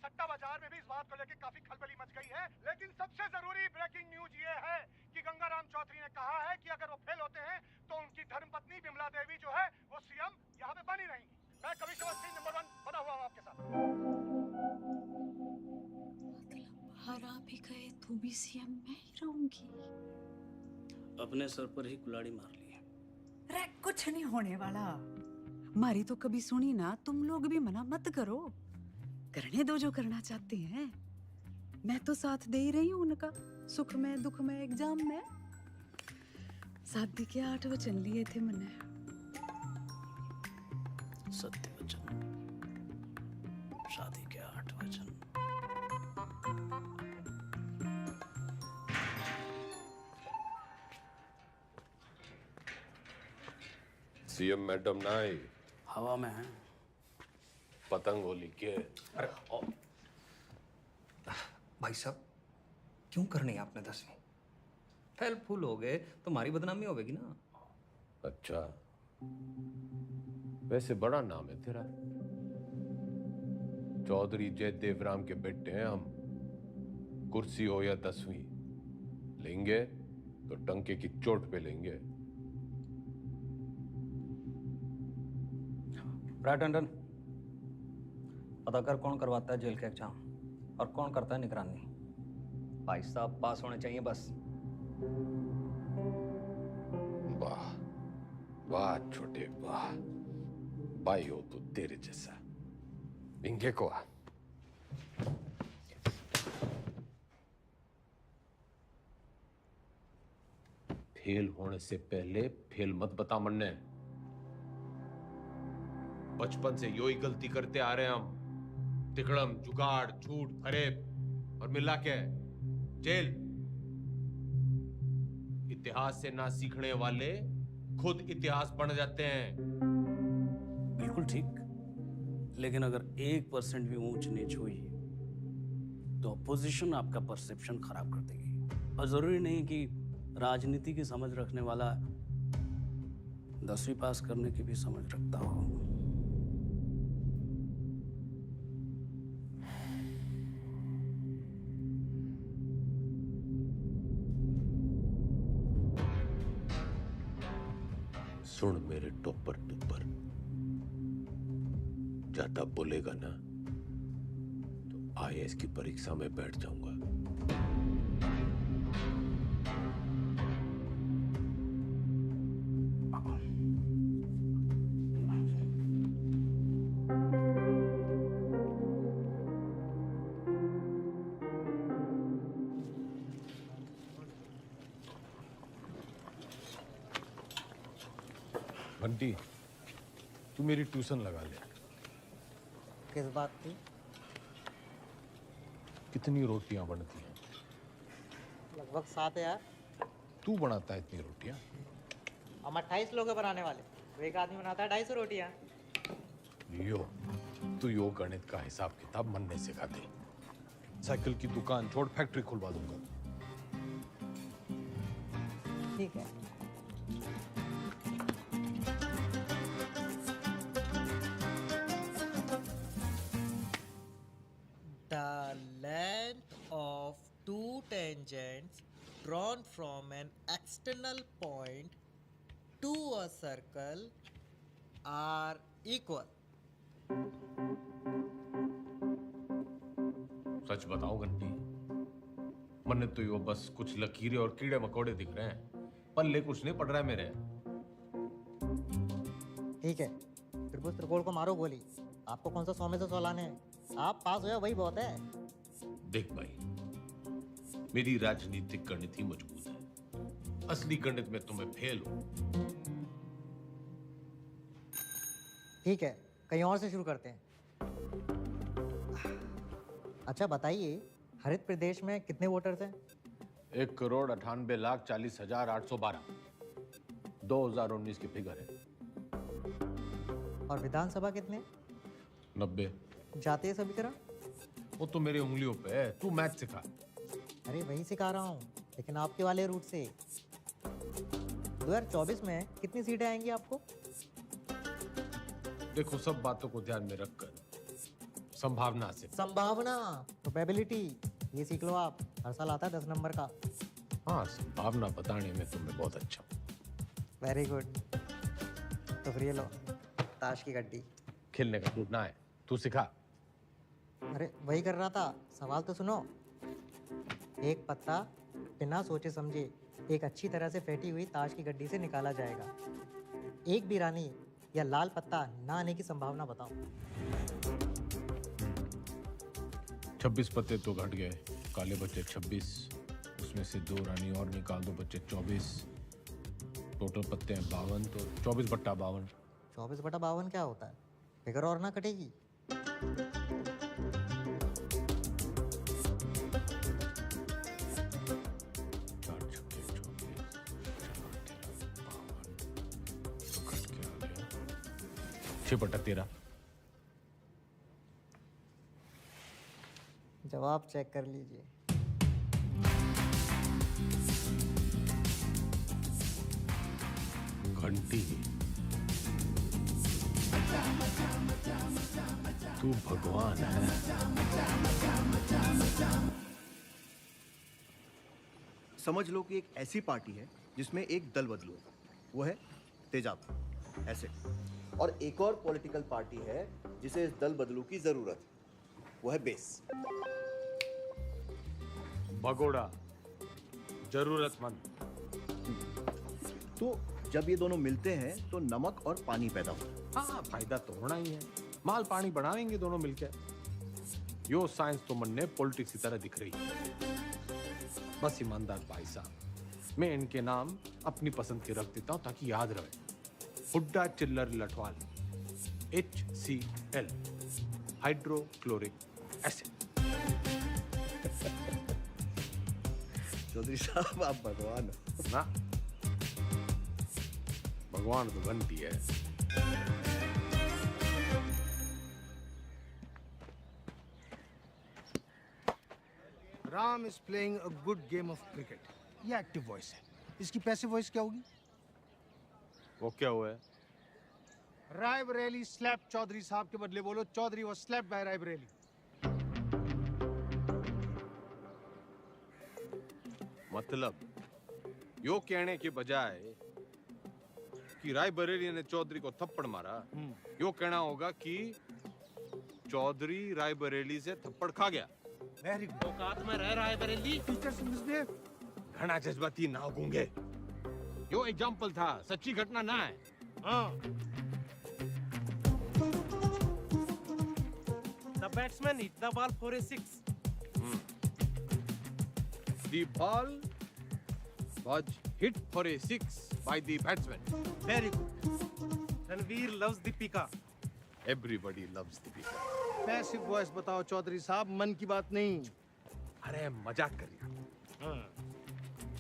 सट्टा बाजार में भी इस बात को लेके काफी खलबली मच गई है। लेकिन सबसे जरूरी ब्रेकिंग न्यूज ये है कि गंगाराम चौधरी ने कहा है कि अगर वो फेल होते हैं तो उनकी धर्मपत्नी बिमला देवी जो है वो सीएम यहाँ पे बनी रहेंगी। मैं कमिश्नर सिंह नंबर 1 बना हुआ हूँ आपके साथ। हरा भी गए तो भी सीएम मैं ही रहूंगी। अपने सर पर ही कुल्हाड़ी मार ली। अरे कुछ नहीं होने वाला, मारी तो कभी सुनी ना। तुम लोग भी मना मत करो, करने दो जो करना चाहते हैं। मैं तो साथ दे ही रही हूँ उनका, सुख में दुख में एग्जाम में। शादी के 8 वचन लिए थे मैंने। सत्य वचन, शादी के 8 वचन। सीएम मैडम ना आई, हवा में है। पतंग होली के। अरे भाई साहब क्यों करनी है आपने 10वीं? फेल फूल हो गए तो हमारी बदनामी होगी ना। अच्छा, वैसे बड़ा नाम है तेरा। चौधरी जयदेव राम के बेटे हैं हम। कुर्सी हो या 10वीं, लेंगे तो टंके की चोट पे लेंगे। राइट टंडन, पता कर कौन करवाता है जेल का एग्जाम और कौन करता है निगरानी। भाई साहब पास होने चाहिए बस। वाह वाह छोटे वाह, भाई हो तो तेरे जैसा। इंगे को आ। फेल होने से पहले फेल मत बता मन्ने। बचपन से यो ही गलती करते आ रहे हैं हम। तिकड़म, जुगाड़, झूठ, फरेब और मिला के जेल। इतिहास से ना सीखने वाले खुद इतिहास बन जाते हैं। बिल्कुल ठीक, लेकिन अगर 1% भी ऊंच नीच हुई तो अपोजिशन आपका परसेप्शन खराब कर देगी। और जरूरी नहीं कि राजनीति की समझ रखने वाला 10वीं पास करने की भी समझ रखता हो। सुन मेरे टोपर टुपर, ज्यादा बोलेगा ना तो आईएएस की परीक्षा में बैठ जाऊंगा। बंटी, तू मेरी ट्यूशन लगा ले। किस बात की? कितनी रोटियां बनती हैं? लगभग 7 यार। तू बनाता है इतनी रोटियां? हम 28 लोग हैं बनाने वाले, तो एक आदमी बनाता है 250 रोटियां। तू यो गणित का हिसाब किताब मन नहीं सिखा दे। साइकिल की दुकान छोड़, फैक्ट्री खुलवा दूंगा। ठीक है। The length of two tangents drawn from an external point to a circle are equal. सच बताओ घंटी, मन तो यो बस कुछ लकीरें और कीड़े मकोड़े दिख रहे हैं, पल्ले कुछ नहीं पड़ रहा है मेरे। ठीक है, त्रिभुज त्रिकोण को मारो गोली। आपको कौन सा 100 में से 100 लाने हैं? आप पास हो वही बहुत है। देख भाई, मेरी राजनीतिक गणित ही मजबूत है, असली गणित में तुम्हें फेल हो। ठीक है, कहीं और से शुरू करते हैं। अच्छा बताइए, हरित प्रदेश में कितने वोटर्स हैं? 1,98,40,812 2019 की फिगर है। और विधानसभा कितने? 90। जातीय समीकरण? वो तो मेरी उंगलियों पे है, तू मैथ सिखा। अरे वही सिखा रहा हूँ, लेकिन आपके वाले रूट से। 2024 में कितनी सीटें आएंगी आपको? देखो, सब बातों को ध्यान में रखकर संभावना से। संभावना, प्रोबेबिलिटी, ये सीख लो आप। हर साल आता है 10 नंबर का। हाँ, संभावना बताने में तुम्हें बहुत अच्छा। Very good. तो फिर ये लो, ताश की गड्डी। खेलने का टूटना है, तू सिखा। अरे वही कर रहा था, सवाल तो सुनो। एक पत्ता बिना सोचे समझे एक अच्छी तरह से फेंटी हुई ताश की गड्डी से निकाला जाएगा। एक भी रानी या लाल पत्ता ना आने की संभावना बताओ। 26 पत्ते तो घट गए, काले बच्चे 26, उसमें से 2 रानी और निकाल दो, बच्चे 24। टोटल पत्ते हैं 52, तो 24/52। 24/52 क्या होता है? फिगर और ना कटेगी। जवाब चेक कर लीजिए। घंटी, तू भगवान है। समझ लो कि एक ऐसी पार्टी है जिसमें एक दल बदलू है, वो है तेजाब ऐसे, और एक और पॉलिटिकल पार्टी है जिसे इस दल बदलू की जरूरत है, वो है बेस। भगोड़ा, जरूरतमंद। तो जब ये दोनों मिलते हैं तो नमक और पानी पैदा होता है। हाँ, फायदा तो होना ही है। माल पानी बढ़ाएंगे दोनों मिलकर। यो साइंस तो मन ने पॉलिटिक्स की तरह दिख रही है। बस ईमानदार भाई साहब, मैं इनके नाम अपनी पसंद के रख देता हूं ताकि याद रहे। Hooda Chhillar Lathwal, HCl, hydrochloric acid. Chaudhary साहब आप भगवान हो। ना, भगवान तो घंटी है। Ram is playing a good game of cricket. ये एक्टिव वॉइस है। इसकी पैसिव वॉइस क्या होगी? वो क्या हुआ है? रायबरेली स्लैप चौधरी साहब के बदले बोलो Chaudhary was slapped by Raebareli. मतलब यो कहने के बजाय कि रायबरेली ने चौधरी को थप्पड़ मारा, यो कहना होगा कि चौधरी रायबरेली से थप्पड़ खा गया। Very good. औकात में रह रायबरेली। Teachers misbehave. घना जज्बाती ना गूंगे। यो एग्जाम्पल था, सच्ची घटना ना है। हाँ। The batsman hit the ball for a 6. The ball was hit for a 6 by the batsman. Very good. Ranveer loves Deepika. Everybody loves Deepika. Passive voice बताओ चौधरी साहब, मन की बात नहीं। अरे मजाक कर रहा।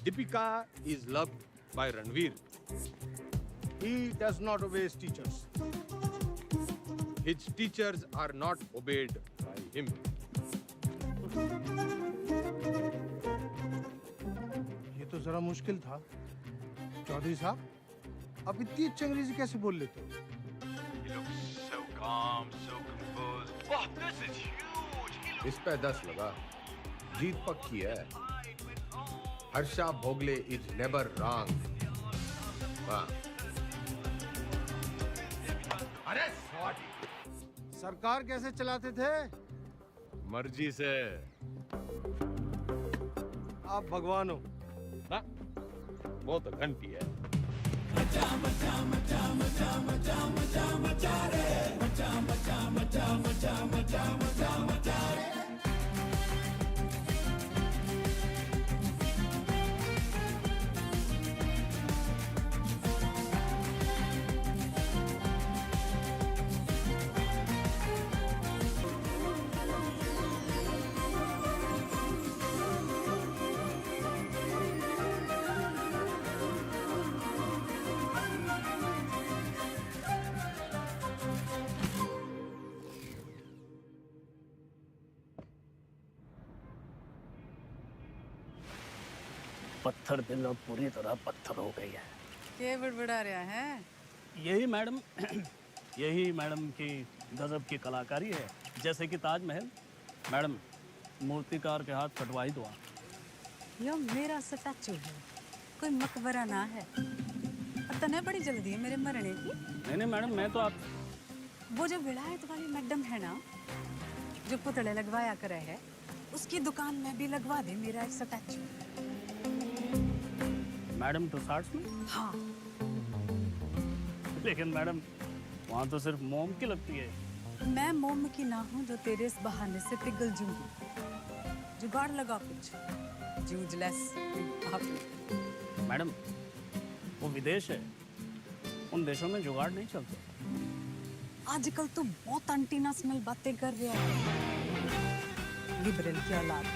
Deepika is loved by Ranveer. He does not obey his teachers. His teachers are not obeyed by him. ये तो जरा मुश्किल था। चौधरी साहब, आप इतनी अच्छी अंग्रेजी कैसे बोल लेते हो? He looks so calm, so composed. Wow, this is huge. इस पे 10 लगा। जीत पक्की है। Harsha Bhogle is never wrong. वाह। अरे सरकार कैसे चलाते थे? मर्जी से। आप भगवान हो ना, वो तो घंटी है। पत्थर दिल अब पूरी तरह पत्थर हो गई है। क्या बड़बड़ा रहा है? यही मैडम यही मैडम की गजब की कलाकारी है। जैसे कि ताजमहल। मैडम, मूर्तिकार के हाथ कटवाई दो। यो मेरा स्टैचू है, कोई मकबरा ना है। और तने बड़ी जल्दी है मेरे मरने की। नहीं मैडम, मैं तो आप वो जो विलायत वाली मैडम है ना, जो पुतले लगवाया करे है, उसकी दुकान में भी लगवा दे मेरा एक स्टैचू। मैडम टुसार्ट्स में? हाँ। लेकिन मैडम, वहाँ तो सिर्फ मोम की लगती है। मैं मोम की ना हूँ जो तेरे इस बहाने से पिघल जूंगी। जुगाड़ लगा कुछ। जूझलेस। मैडम, वो विदेश है, उन देशों में जुगाड़ नहीं चलते। आजकल तो बहुत एंटीनेशनल बातें कर रहे हैं। लिबरल की औलाद।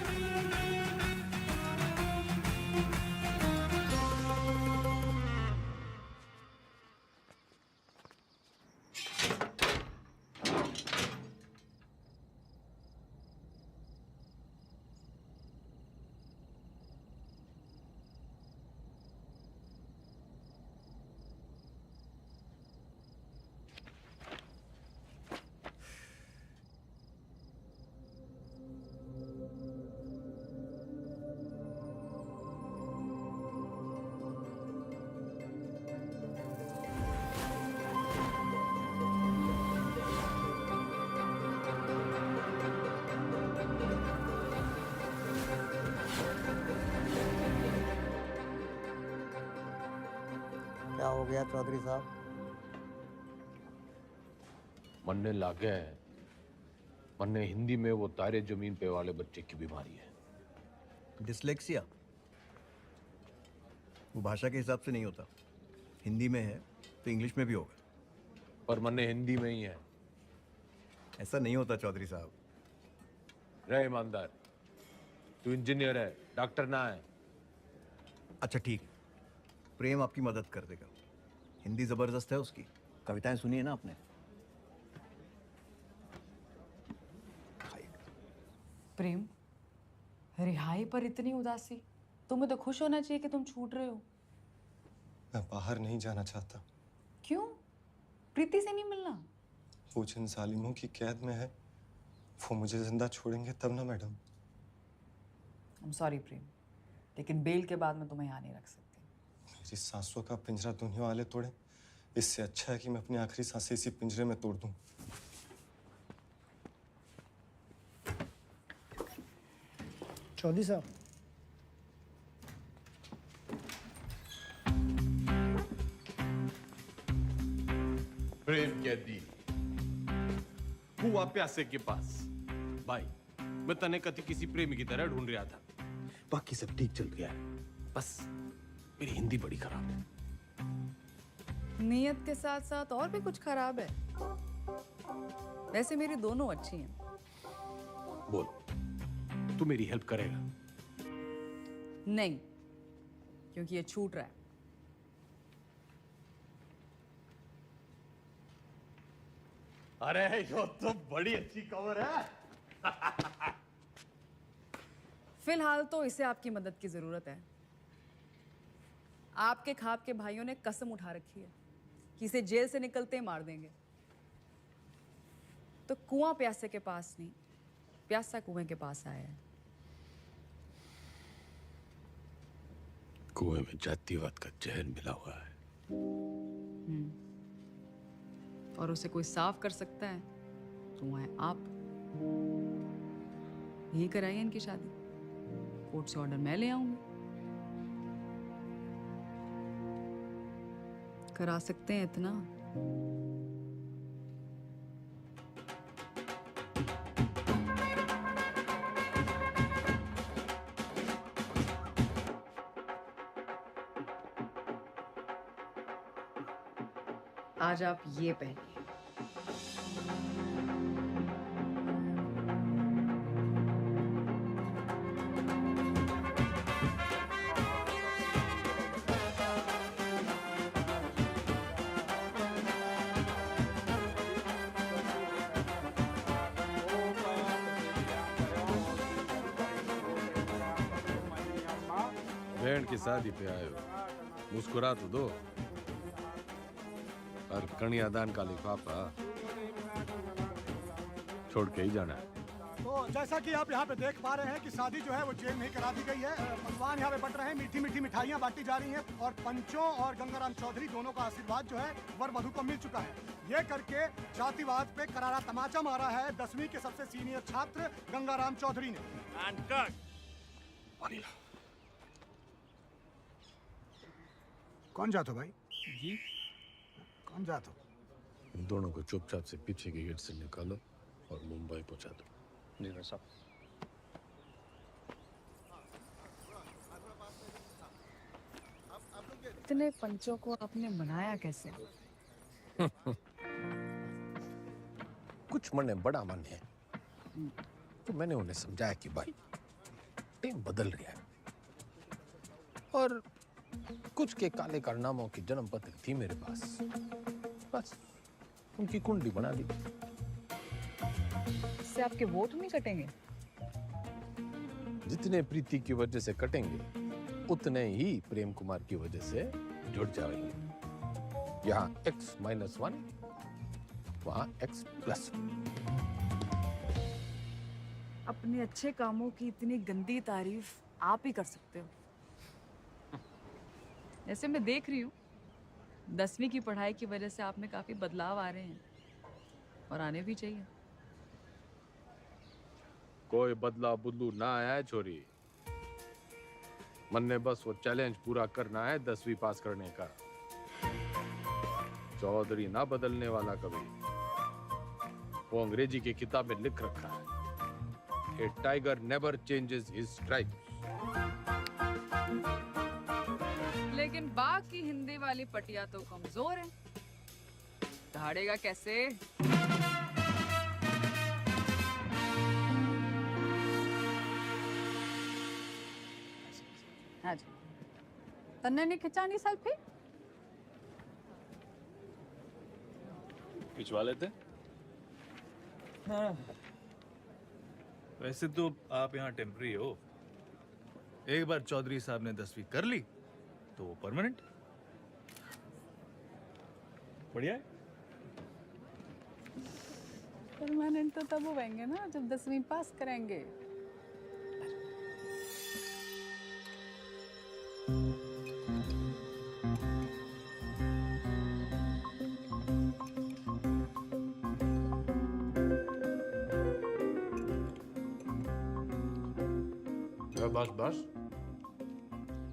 क्या हो गया चौधरी साहब? मन्ने लागे है, मन्ने हिंदी में वो तारे जमीन पे वाले बच्चे की बीमारी है। डिसलेक्सिया वो भाषा के हिसाब से नहीं होता। हिंदी में है तो इंग्लिश में भी होगा। पर मन्ने हिंदी में ही है। ऐसा नहीं होता चौधरी साहब। रहे ईमानदार, तू इंजीनियर है, डॉक्टर ना है। अच्छा ठीक, प्रेम आपकी मदद कर देगा। हिंदी जबरदस्त है उसकी। कविताएं सुनी है ना आपने? प्रेम, रिहाई पर इतनी उदासी? तुम्हें तो खुश होना चाहिए कि तुम छूट रहे हो। मैं बाहर नहीं जाना चाहता। क्यों? प्रीति से नहीं मिलना? वो जिन जालिमों की कैद में है वो मुझे जिंदा छोड़ेंगे तब ना मैडम। सॉरी प्रेम, लेकिन बेल के बाद मैं तुम्हें यहाँ नहीं रख सकती। मेरी सांसों का पिंजरा दुनिया वाले तोड़े, इससे अच्छा है कि मैं अपनी आखिरी सांसें इसी पिंजरे में तोड़ दूं। चौधरी साहब, प्रेम कैदी हुआ प्यासे के पास। भाई मैं तने कति किसी प्रेमी की तरह ढूंढ रहा था। बाकी सब ठीक चल गया है, बस मेरी हिंदी बड़ी खराब है। नियत के साथ साथ और भी कुछ खराब है। वैसे मेरी दोनों अच्छी हैं। बोल, तू मेरी हेल्प करेगा? नहीं, क्योंकि ये छूट रहा है। अरे यो तो बड़ी अच्छी खबर है। फिलहाल तो इसे आपकी मदद की जरूरत है। आपके खाप के भाइयों ने कसम उठा रखी है कि इसे जेल से निकलते ही मार देंगे। तो कुआं प्यासे के पास नहीं, प्यासा कुएं के पास आया है। कुएं में जातिवाद का जहर मिला हुआ है। और उसे कोई साफ कर सकता है तो वो है आप। यही कराइए इनकी शादी। कोर्ट से ऑर्डर मैं ले आऊंगी। करा सकते हैं इतना? आज आप ये पहनिए। बहन की शादी पे आए हो, मुस्कुरा तो दो। और कन्यादान का लिफाफा छोड़ के ही जाना है। तो जैसा कि आप यहाँ पे देख पा रहे हैं कि शादी जो है वो जेल में ही करा दी गई है। पकवान यहाँ पे बट रहे हैं, मीठी मीठी मिठाइयाँ बांटी जा रही हैं और पंचों और गंगाराम चौधरी दोनों का आशीर्वाद जो है वर वधू को मिल चुका है। ये करके जातिवाद पे करारा तमाचा मारा है 10वीं के सबसे सीनियर छात्र गंगाराम चौधरी ने। कौन जातो भाई? जी कौन जातो? इन दोनों को चुपचाप से पीछे के गेट से निकालो और मुंबई पहुंचा दो। जी सर साहब। इतने पंचों को आपने बनाया कैसे? कुछ मन बड़ा मन है, तो मैंने उन्हें समझाया कि भाई टीम बदल रही है और कुछ के काले कारनामों की जन्म पत्री थी मेरे पास, बस उनकी कुंडली बना दी। इससे आपके वोट नहीं कटेंगे? जितने प्रीति की वजह से कटेंगे उतने ही प्रेम कुमार की वजह से जुड़ जाएंगे। यहाँ X-1, वहाँ X+1। अपने अच्छे कामों की इतनी गंदी तारीफ आप ही कर सकते हो। जैसे मैं देख रही हूँ 10वीं की पढ़ाई की वजह से आप में काफी बदलाव आ रहे हैं और आने भी चाहिए। कोई बदलाव बुदलू ना आया है छोरी। मन ने बस वो चैलेंज पूरा करना है 10वीं पास करने का। चौधरी ना बदलने वाला कभी। वो अंग्रेजी की किताब में लिख रखा है, a tiger never changes his stripes. लेकिन बाघ की हिंदी वाली पटिया तो कमजोर है, दहाड़ेगा कैसे? हाँ जी, तन्ने नहीं खिंचानी सेल्फी? खिंचवा लेते। हाँ। वैसे तो आप यहाँ टेम्पररी हो। एक बार चौधरी साहब ने 10वीं कर ली तो वो परमानेंट। बढ़िया है। परमानेंट तो तब होंगे ना जब 10वीं पास करेंगे। बस बस,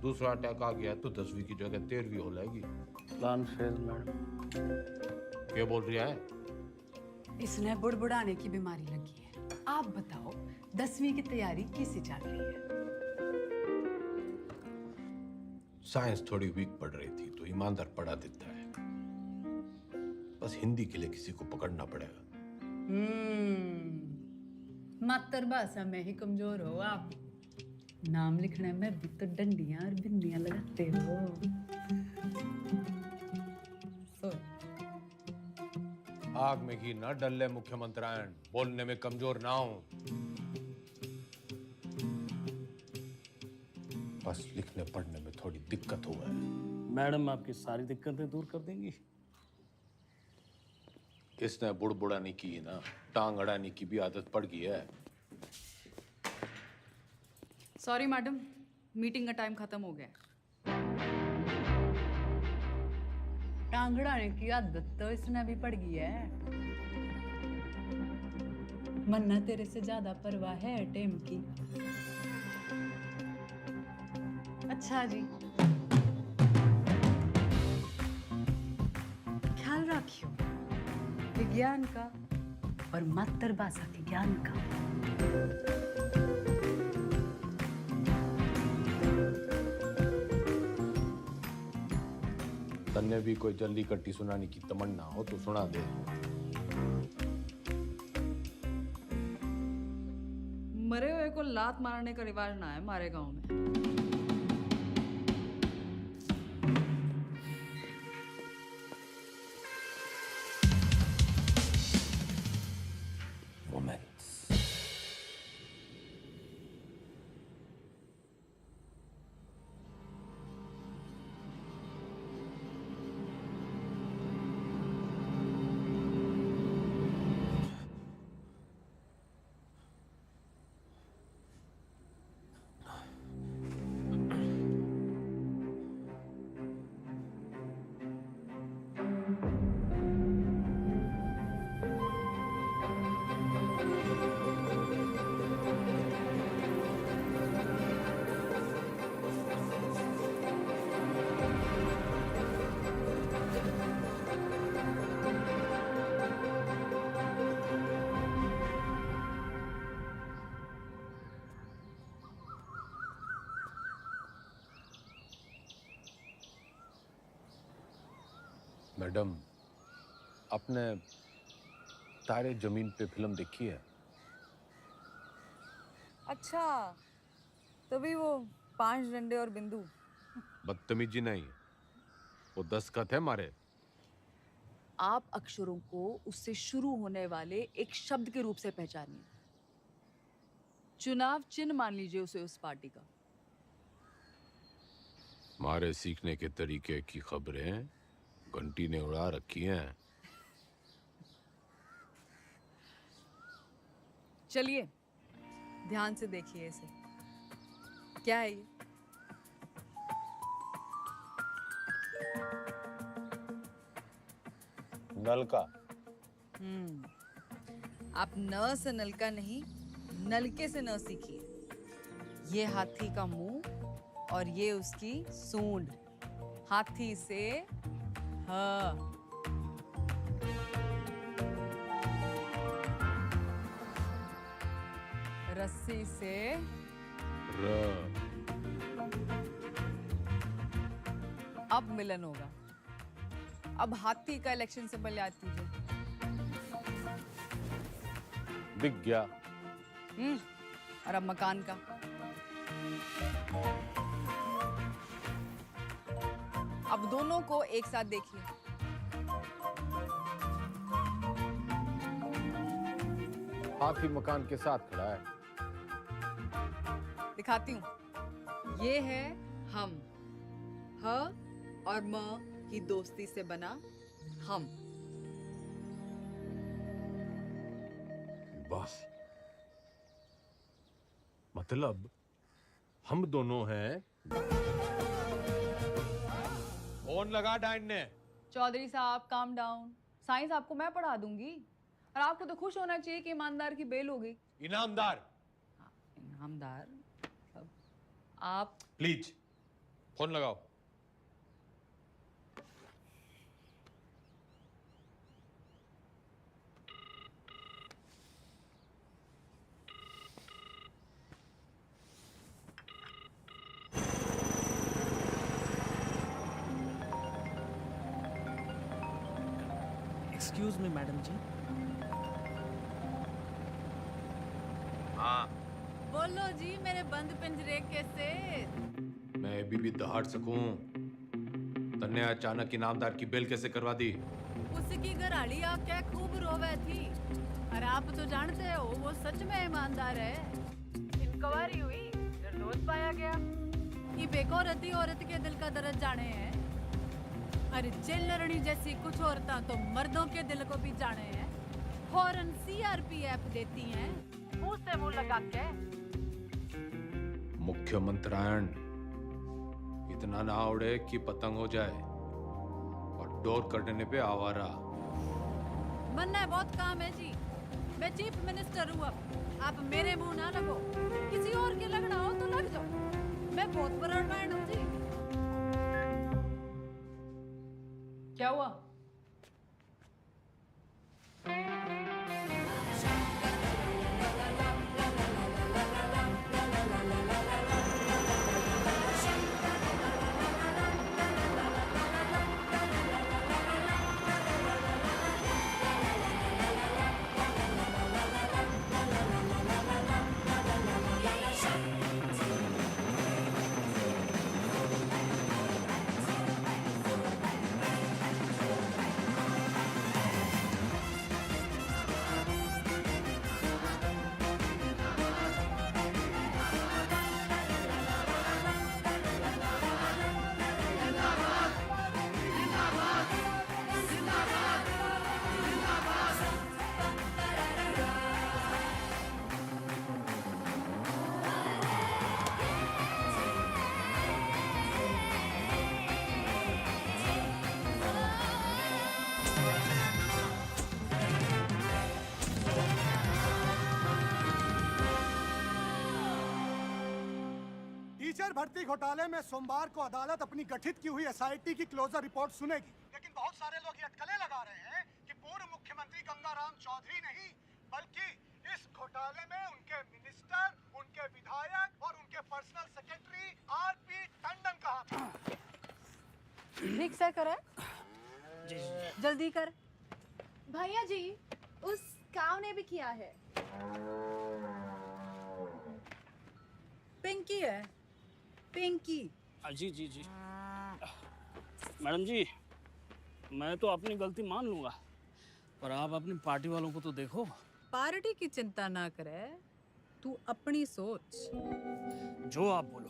दूसरा अटैक आ गया तो 10वीं की जगह 13वीं हो जाएगी। Plan fail madam. क्या बोल रही है? इसने बुड़बुड़ाने की बीमारी लगी है। आप बताओ 10वीं की तैयारी कैसी चल रही है? साइंस थोड़ी वीक पड़ रही थी तो ईमानदार पढ़ा देता है। बस हिंदी के लिए किसी को पकड़ना पड़ेगा। मातृभाषा में ही कमजोर हो आप। नाम लिखने में भी तो डंडियां और बिंदियां लगाते हो। आग में घी ना डल्ले मुख्यमंत्रियान, बोलने में कमजोर ना हो। बस लिखने पढ़ने में थोड़ी दिक्कत हुआ है। मैडम आपकी सारी दिक्कतें दूर कर देंगी। इसने बुड़बुड़ाने की ना, टांग अड़ाने की भी आदत पड़ गई है। सॉरी मैडम, मीटिंग का टाइम खत्म हो गया। टांग अड़ाने की आदत तो इसने भी पड़ गई है। मन्ना तेरे से ज्यादा परवाह है टेम की। अच्छा जी, ख्याल रखियो विज्ञान का और मातृभाषा के ज्ञान का। तन्ने भी कोई जल्दी कट्टी सुनाने की तमन्ना हो तो सुना दे। मरे हुए को लात मारने का रिवाज ना है हमारे गांव में। मैडम, आपने तारे जमीन पे फिल्म देखी है? अच्छा, तभी वो 5 डंडे और बिंदु। बदतमीजी नहीं, वो दस्तखत है मारे। आप अक्षरों को उससे शुरू होने वाले एक शब्द के रूप से पहचानिए। चुनाव चिन्ह मान लीजिए उसे उस पार्टी का। मारे सीखने के तरीके की खबरें घंटी ने उड़ा रखी हैं। चलिए ध्यान से देखिए इसे। क्या है ये? नलका। आप न से नलका नहीं, नलके से न सीखिए। ये हाथी का मुंह और ये उसकी सूंड। हाथी से ह। रस्सी से अब मिलन होगा। अब हाथी का इलेक्शन सिंबल याद कीजिए। दिख गया। और अब मकान का। अब दोनों को एक साथ देखिए। हाथी मकान के साथ खड़ा है। दिखाती हूँ। ये है हम। ह और म की दोस्ती से बना हम। बस मतलब हम दोनों हैं। फोन लगा डाइन ने। चौधरी साहब काम डाउन। साइंस आपको मैं पढ़ा दूंगी और आपको तो खुश होना चाहिए कि ईमानदार की बेल हो गई। इनामदार। इनामदार आप प्लीज फोन लगाओ। एक्सक्यूज मी मैडम जी। हाँ बोलो जी मेरे बंद पिंजरे के सेठ। मैं अभी भी दहाड़ सकूं। तन्ने अचानक इनामदार की बेल कैसे करवा दी? उसकी घराड़ी आके खूब रोवे थी और आप तो जानते हो वो सच में ईमानदार है। इंक्वायरी हुई, निर्दोष पाया गया। ये बेकौरती औरत के दिल का दर्द जाने हैं। अरे जेलरनी जैसी कुछ औरतां तो मर्दों के दिल को भी जाने हैं। फौरन सीआरपीएफ देती हैं मुंह से मुंह लगा के। मुख्यमंत्रायण इतना ना उड़े कि पतंग हो जाए और डोर कटने पे आवारा। बनना है बहुत काम है जी। मैं चीफ मिनिस्टर हूँ। अब आप मेरे मुंह ना लगो। किसी और के लगना हो तो लग जाओ। मैं बहुत ब्रॉडमाइंड हूँ जी। क्या हुआ? टीचर भर्ती घोटाले में सोमवार को अदालत अपनी गठित की हुई एसआईटी की क्लोजर रिपोर्ट सुनेगी। लेकिन बहुत सारे लोग ये अटकलें लगा रहे हैं कि पूर्व मुख्यमंत्री गंगाराम चौधरी नहीं बल्कि इस घोटाले में उनके मिनिस्टर, उनके विधायक और उनके पर्सनल सेक्रेटरी आरपी टंडन का हाथ है। ठीक से करे। जल्दी कर। भैया जी उस काव ने भी किया है। पिंकी है। पिंकी। जी जी जी मैडम जी, मैं तो अपनी गलती मान लूंगा, पर आप अपनी पार्टी वालों को तो देखो। पार्टी की चिंता ना करे, तू अपनी सोच। जो आप बोलो,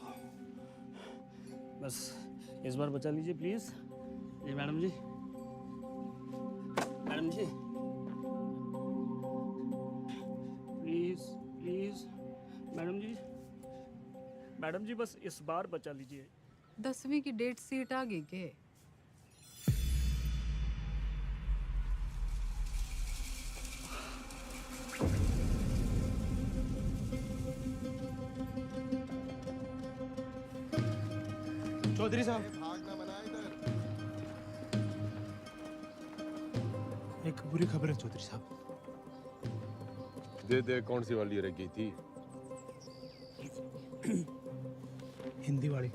बस इस बार बचा लीजिए प्लीज। जी madam ji, madam ji please please, madam ji, madam ji बस इस बार बचा लीजिए। 10वीं की डेट सीट आ गई के? चौधरी साहब, एक बुरी खबर है चौधरी साहब। दे कौन सी वाली रह गई थी? हिंदी वाली।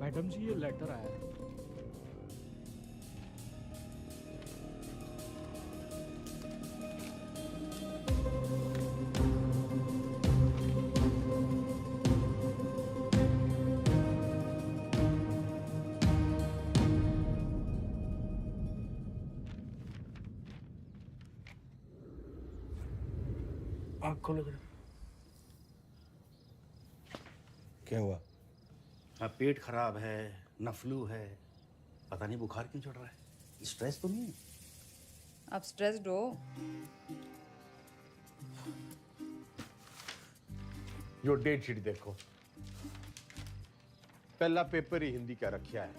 मैडम जी, ये लेटर आया है। आँख खोलो जरा। क्या हुआ? हाँ, पेट खराब है, न फ्लू है, पता नहीं बुखार क्यों चढ़ रहा है। स्ट्रेस तो नहीं है? आप स्ट्रेस्ड हो? यो डेट शीट देखो, पहला पेपर ही हिंदी का रखा है,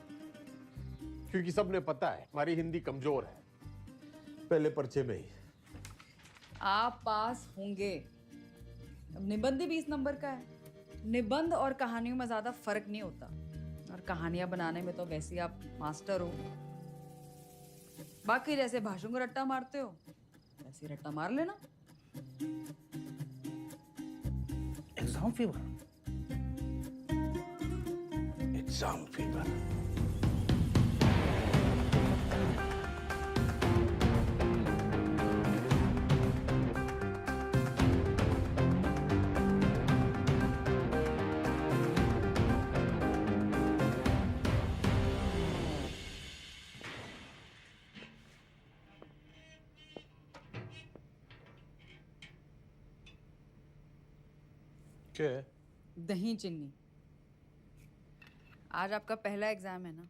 क्योंकि सबने पता है हमारी हिंदी कमजोर है। पहले पर्चे में ही आप पास होंगे। अब निबंध ही 20 नंबर का है। निबंध और कहानियों में ज्यादा फर्क नहीं होता, और कहानियां बनाने में तो वैसे ही आप मास्टर हो। बाकी जैसे भाषण को रट्टा मारते हो, वैसे ही रट्टा मार लेना। Exam fever. Exam fever. क्या है? दही चिन्नी। आज आपका पहला एग्जाम है ना?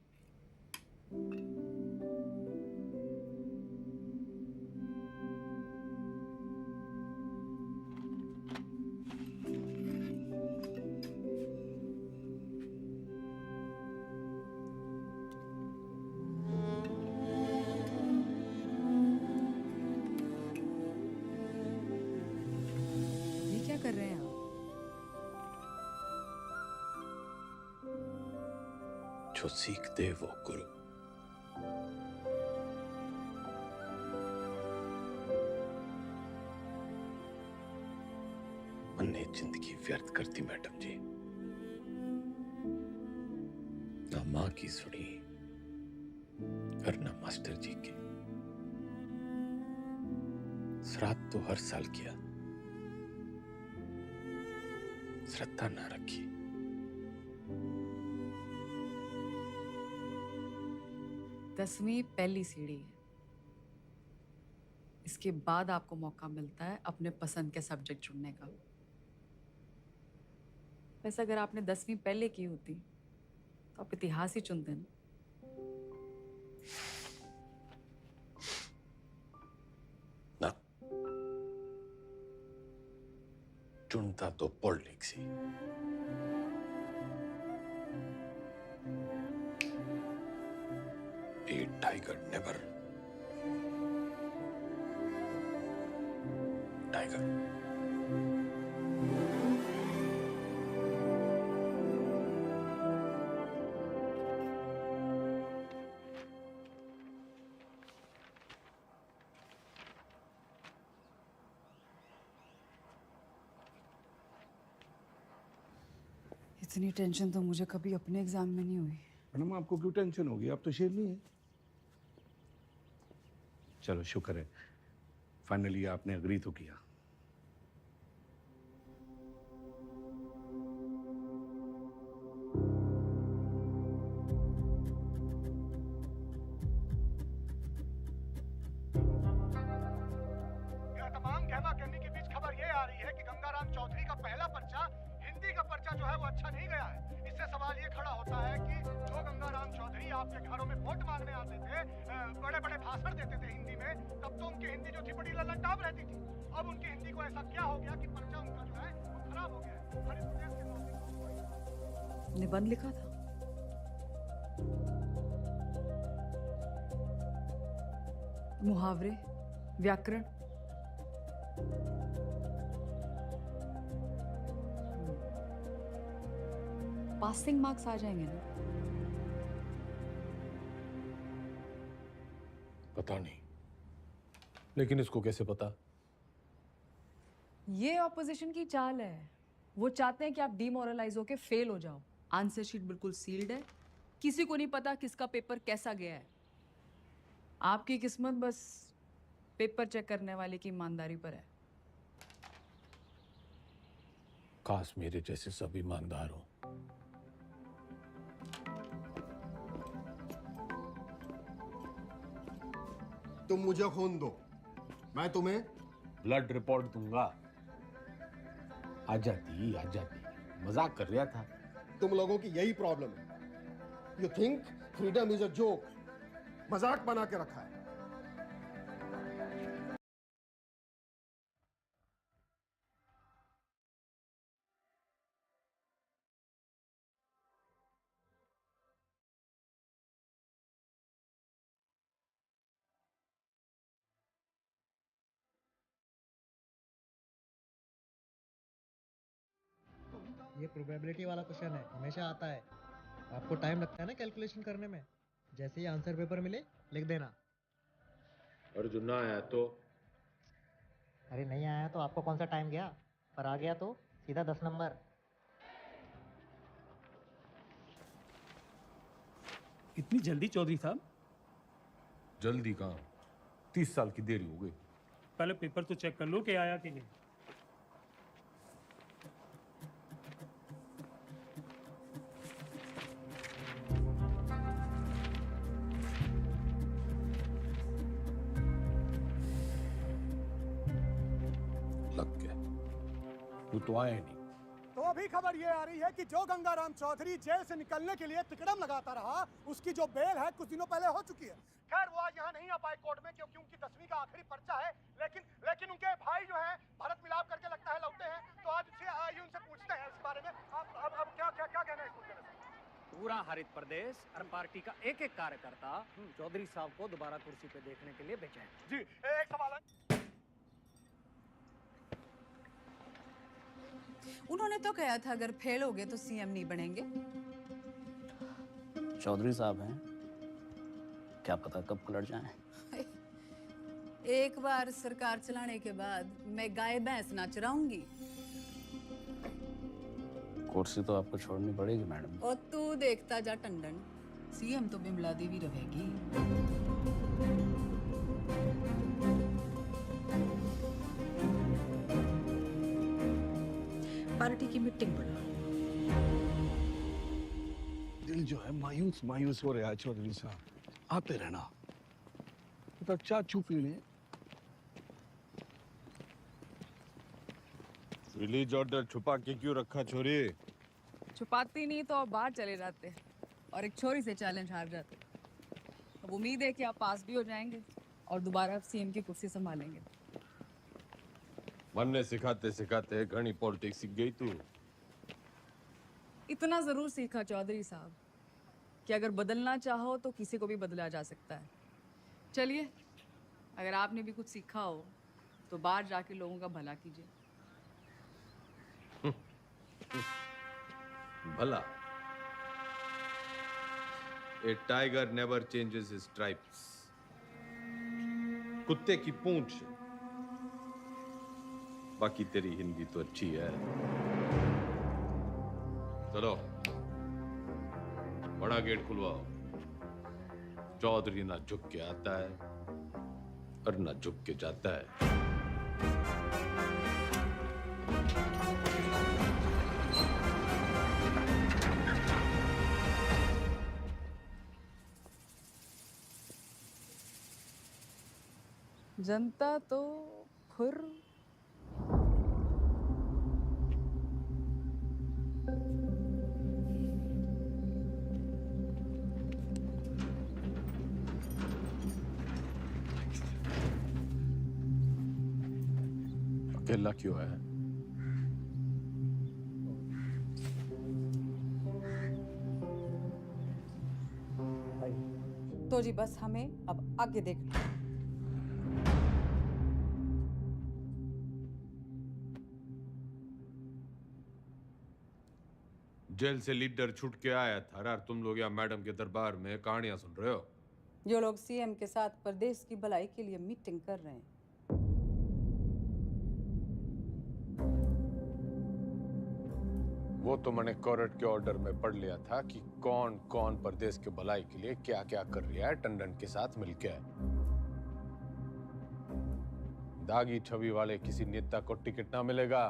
ये क्या कर रहे हैं आप? जो सीखते वो गुरु। मैंने जिंदगी व्यर्थ कर दी मैडम जी, ना माँ की सुनी और ना मास्टर जी की। श्राद्ध तो हर साल किया, श्रद्धा ना रखी। दसवीं पहली सीढ़ी है। इसके बाद आपको मौका मिलता है अपने पसंद के सब्जेक्ट चुनने का। वैसे अगर आपने 10वीं पहले की होती तो आप इतिहास ही चुनते ना। ना, चुनता तो politics he. A tiger never. Tiger. इतनी टेंशन तो मुझे कभी अपने एग्जाम में नहीं हुई। मैडम आपको क्यों टेंशन होगी? आप तो शेरनी है। चलो शुक्र है, फाइनली आपने अग्री तो किया। तमाम कहमा कहमी के बीच खबर ये आ रही है कि गंगाराम चौधरी का पहला पर्चा, हिंदी का पर्चा जो है वो अच्छा नहीं गया है। इससे सवाल ये खड़ा होता है कि जो गंगाराम चौधरी आपके घरों में वोट मांगने आते थे, बड़े बड़े भाषण देते थे हिंदी में, तब तो उनकी हिंदी जो थी बड़ी लल्लनटाप रहती थी। अब उनकी हिंदी को ऐसा क्या हो गया कि पर्चा उनका जो है वो खराब हो गया है। हर इस प्रदेश के निबंध लिखा था। मुहावरे, व्याकरण। पासिंग मार्क्स आ जाएंगे ना? पता नहीं, लेकिन इसको कैसे पता? ये ऑपोजिशन की चाल है। वो चाहते हैं कि आप डिमोरलाइज होके फेल हो जाओ। आंसर शीट बिल्कुल सील्ड है, किसी को नहीं पता किसका पेपर कैसा गया है। आपकी किस्मत बस पेपर चेक करने वाले की ईमानदारी पर है। काश मेरे जैसे सब ईमानदार हो। तुम मुझे खून दो, मैं तुम्हें ब्लड रिपोर्ट दूंगा। आ जाती मजाक कर रहा था। तुम लोगों की यही प्रॉब्लम है। You think freedom is a joke, मजाक बना के रखा है। ये प्रोबेबिलिटी वाला क्वेश्चन है, हमेशा आता है। आपको टाइम लगता है ना कैलकुलेशन करने में। जैसे ही आंसर पेपर मिले लिख देना। और जो ना आया तो? अरे नहीं आया तो आपको कौन सा टाइम गया, पर आ गया तो सीधा 10 नंबर। इतनी जल्दी चौधरी साहब? जल्दी कहाँ, 30 साल की देरी हो गई। पहले पेपर तो चेक कर लो कि आया कि नहीं। लग गया, वो तो आया नहीं। तो अभी खबर ये आ रही है कि जो गंगाराम चौधरी जेल से निकलने के लिए तिकड़म लगाता रहा, उसकी जो बेल है कुछ दिनों पहले हो चुकी है। खैर वो आज यहाँ नहीं आ पाए कोर्ट में क्योंकि उनकी 10वीं का आखिरी पर्चा है, लेकिन उनके भाई जो हैं भारत मिलाप करके लगता है लौटे हैं। तो आज आइए उनसे पूछते हैं इस बारे में। अब क्या कहना है इस मुद्दे में? पूरा हरित प्रदेश और पार्टी का एक एक कार्यकर्ता चौधरी साहब को दोबारा कुर्सी पे देखने के लिए बेचैन। जी एक सवाल है। उन्होंने तो कहा था अगर फेल हो गए तो सीएम नहीं बनेंगे। चौधरी साहब हैं, क्या पता कब पलट जाएं। एक बार सरकार चलाने के बाद मैं गाय भैंस ना चराऊंगी। कुर्सी तो आपको छोड़नी पड़ेगी मैडम। और तू देखता जा टंडन, सीएम तो बिमला देवी रहेगी। पार्टी की मीटिंग बुला। दिल जो है मायूस मायूस हो रहा है चौधरी साहब। आते रहना, तो चाचू पीने। रिलीज ऑर्डर छुपा के क्यों रखा छोरी? छुपाती नहीं तो आप बाहर चले जाते और एक छोरी से चैलेंज हार जाते। अब उम्मीद है कि आप पास भी हो जाएंगे और दोबारा सीएम की कुर्सी संभालेंगे। मन ने सिखाते सिखाते घनी पॉलिटिक्स सीख गई तू। इतना जरूर सीखा चौधरी साहब कि अगर बदलना चाहो तो किसी को भी बदला जा सकता है। चलिए, अगर आपने भी कुछ सीखा हो तो बाहर जाके लोगों का भला कीजिए। भला? A tiger never changes his stripes. कुत्ते की पूंछ। बाकी तेरी हिंदी तो अच्छी है। चलो बड़ा गेट खुलवाओ। चौधरी ना झुक के आता है और ना झुक के जाता है। जनता तो खुर। अकेला क्यों है? तो जी बस हमें अब आगे देखना। जेल से लीडर छूट के आया था और तुम लोग यहाँ मैडम के दरबार में कहानियां सुन रहे हो। जो लोग सीएम के साथ प्रदेश की भलाई के लिए मीटिंग कर रहे हैं। वो तो मैंने कोर्ट के ऑर्डर में पढ़ लिया था कि कौन कौन प्रदेश के भलाई के लिए क्या क्या कर रहा है टंडन के साथ मिलकर। दागी छवि वाले किसी नेता को टिकट ना मिलेगा।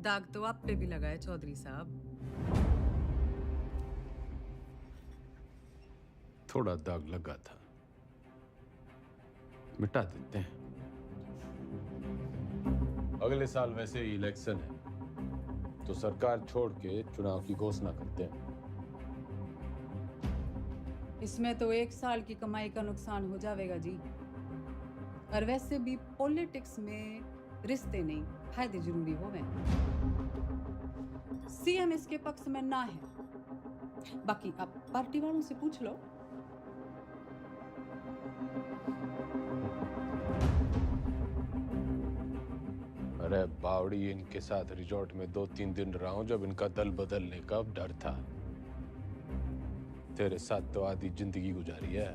दाग तो आप पे भी लगा है चौधरी साहब। थोड़ा दाग लगा था, मिटा देते हैं। अगले साल वैसे ही इलेक्शन है तो सरकार छोड़ के चुनाव की घोषणा करते हैं। इसमें तो 1 साल की कमाई का नुकसान हो जाएगा जी। और वैसे भी पॉलिटिक्स में रिश्ते नहीं, फायदे जरूरी हो गए। सीएम इसके पक्ष में ना है, बाकी आप पार्टी वालों से पूछ लो। अरे बावड़ी, इनके साथ रिजॉर्ट में 2-3 दिन रहा हूं जब इनका दल बदलने का डर था। तेरे साथ तो आधी जिंदगी गुजारी है।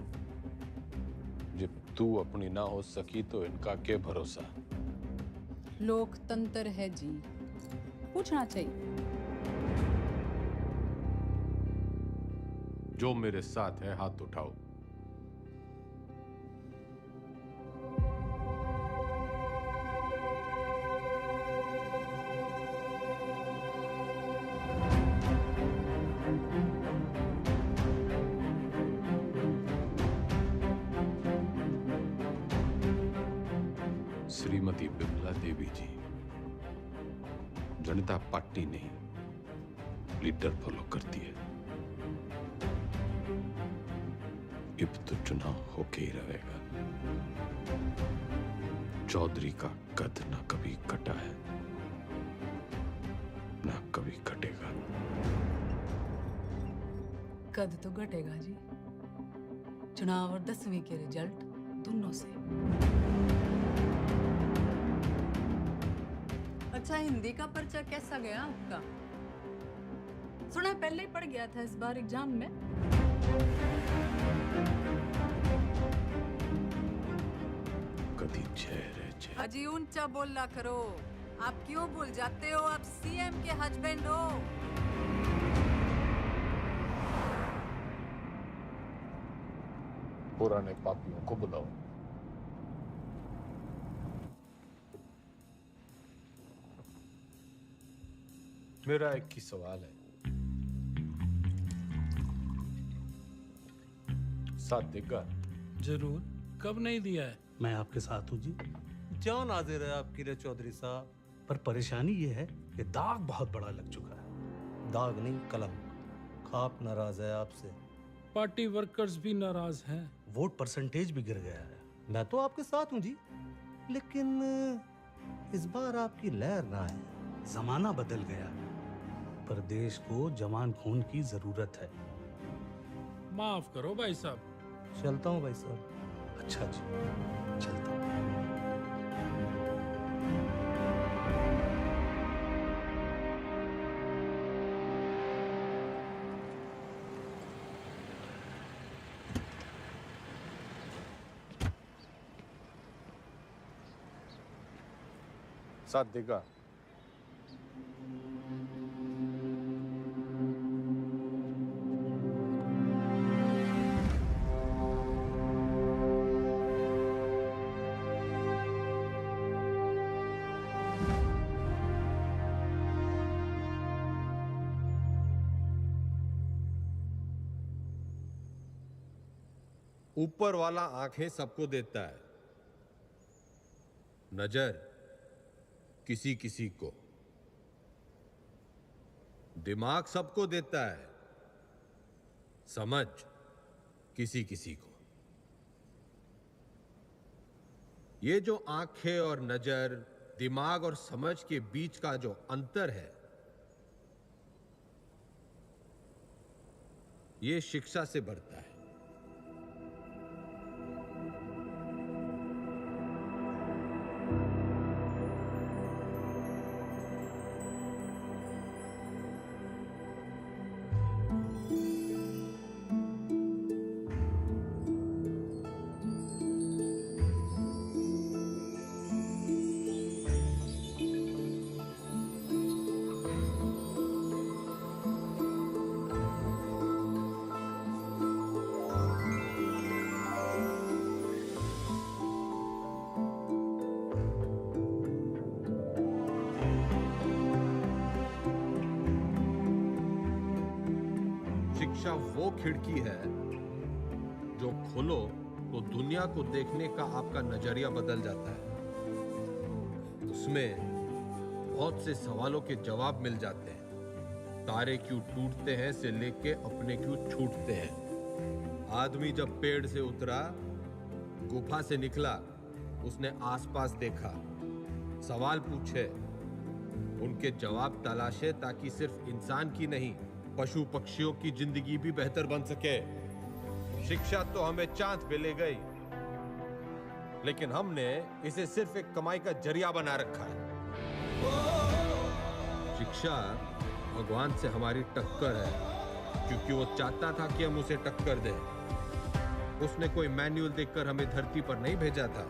जब तू अपनी ना हो सकी तो इनका क्या भरोसा। लोकतंत्र है जी, पूछना चाहिए। जो मेरे साथ है हाथ उठाओ। श्रीमती बिमला देवी जी, जनता पार्टी नहीं लीडर फॉलो करती है। अब तो चुनाव होके ही रहेगा। चौधरी का कद ना कभी कटा है ना कभी कटेगा। कद तो घटेगा जी, चुनाव और 10वीं के रिजल्ट दोनों से। अच्छा, हिंदी का पर्चा कैसा गया आपका? सुना पहले ही पड़ गया था इस बार एग्जाम में। कभी चेहरे अजी ऊंचा बोला करो। आप क्यों भूल जाते हो आप सीएम के हस्बैंड हो? पुराने पापियों को बुलाओ। मेरा एक ही सवाल है, साथ देगा? जरूर, कब नहीं दिया है? मैं आपके साथ हूँ जी। जान हाजिर है आपके लिए चौधरी साहब। पर परेशानी ये है कि दाग बहुत बड़ा लग चुका है। दाग नहीं, कलम। खाप नाराज है आपसे। पार्टी वर्कर्स भी नाराज हैं। वोट परसेंटेज भी गिर गया है। मैं तो आपके साथ हूँ जी, लेकिन इस बार आपकी लहर ना है। जमाना बदल गया है, पर देश को जवान खून की जरूरत है। माफ करो भाई साहब। चलता हूँ भाई साहब। अच्छा जी, चलता हूँ। साथ देगा? ऊपर वाला आंखें सबको देता है, नजर किसी किसी को, दिमाग सबको देता है, समझ किसी किसी को। ये जो आंखें और नजर, दिमाग और समझ के बीच का जो अंतर है, ये शिक्षा से बढ़ता है। शिक्षा वो खिड़की है जो खोलो तो दुनिया को देखने का आपका नजरिया बदल जाता है। उसमें बहुत से सवालों के जवाब मिल जाते हैं। तारे क्यों टूटते हैं से लेके अपने क्यों छूटते हैं। आदमी जब पेड़ से उतरा, गुफा से निकला, उसने आसपास देखा, सवाल पूछे, उनके जवाब तलाशे ताकि सिर्फ इंसान की नहीं, पशु पक्षियों की जिंदगी भी बेहतर बन सके। शिक्षा तो हमें चांद पे ले गई, लेकिन हमने इसे सिर्फ एक कमाई का जरिया बना रखा है। शिक्षा भगवान से हमारी टक्कर है, क्योंकि वो चाहता था कि हम उसे टक्कर दें। उसने कोई मैनुअल देखकर हमें धरती पर नहीं भेजा था,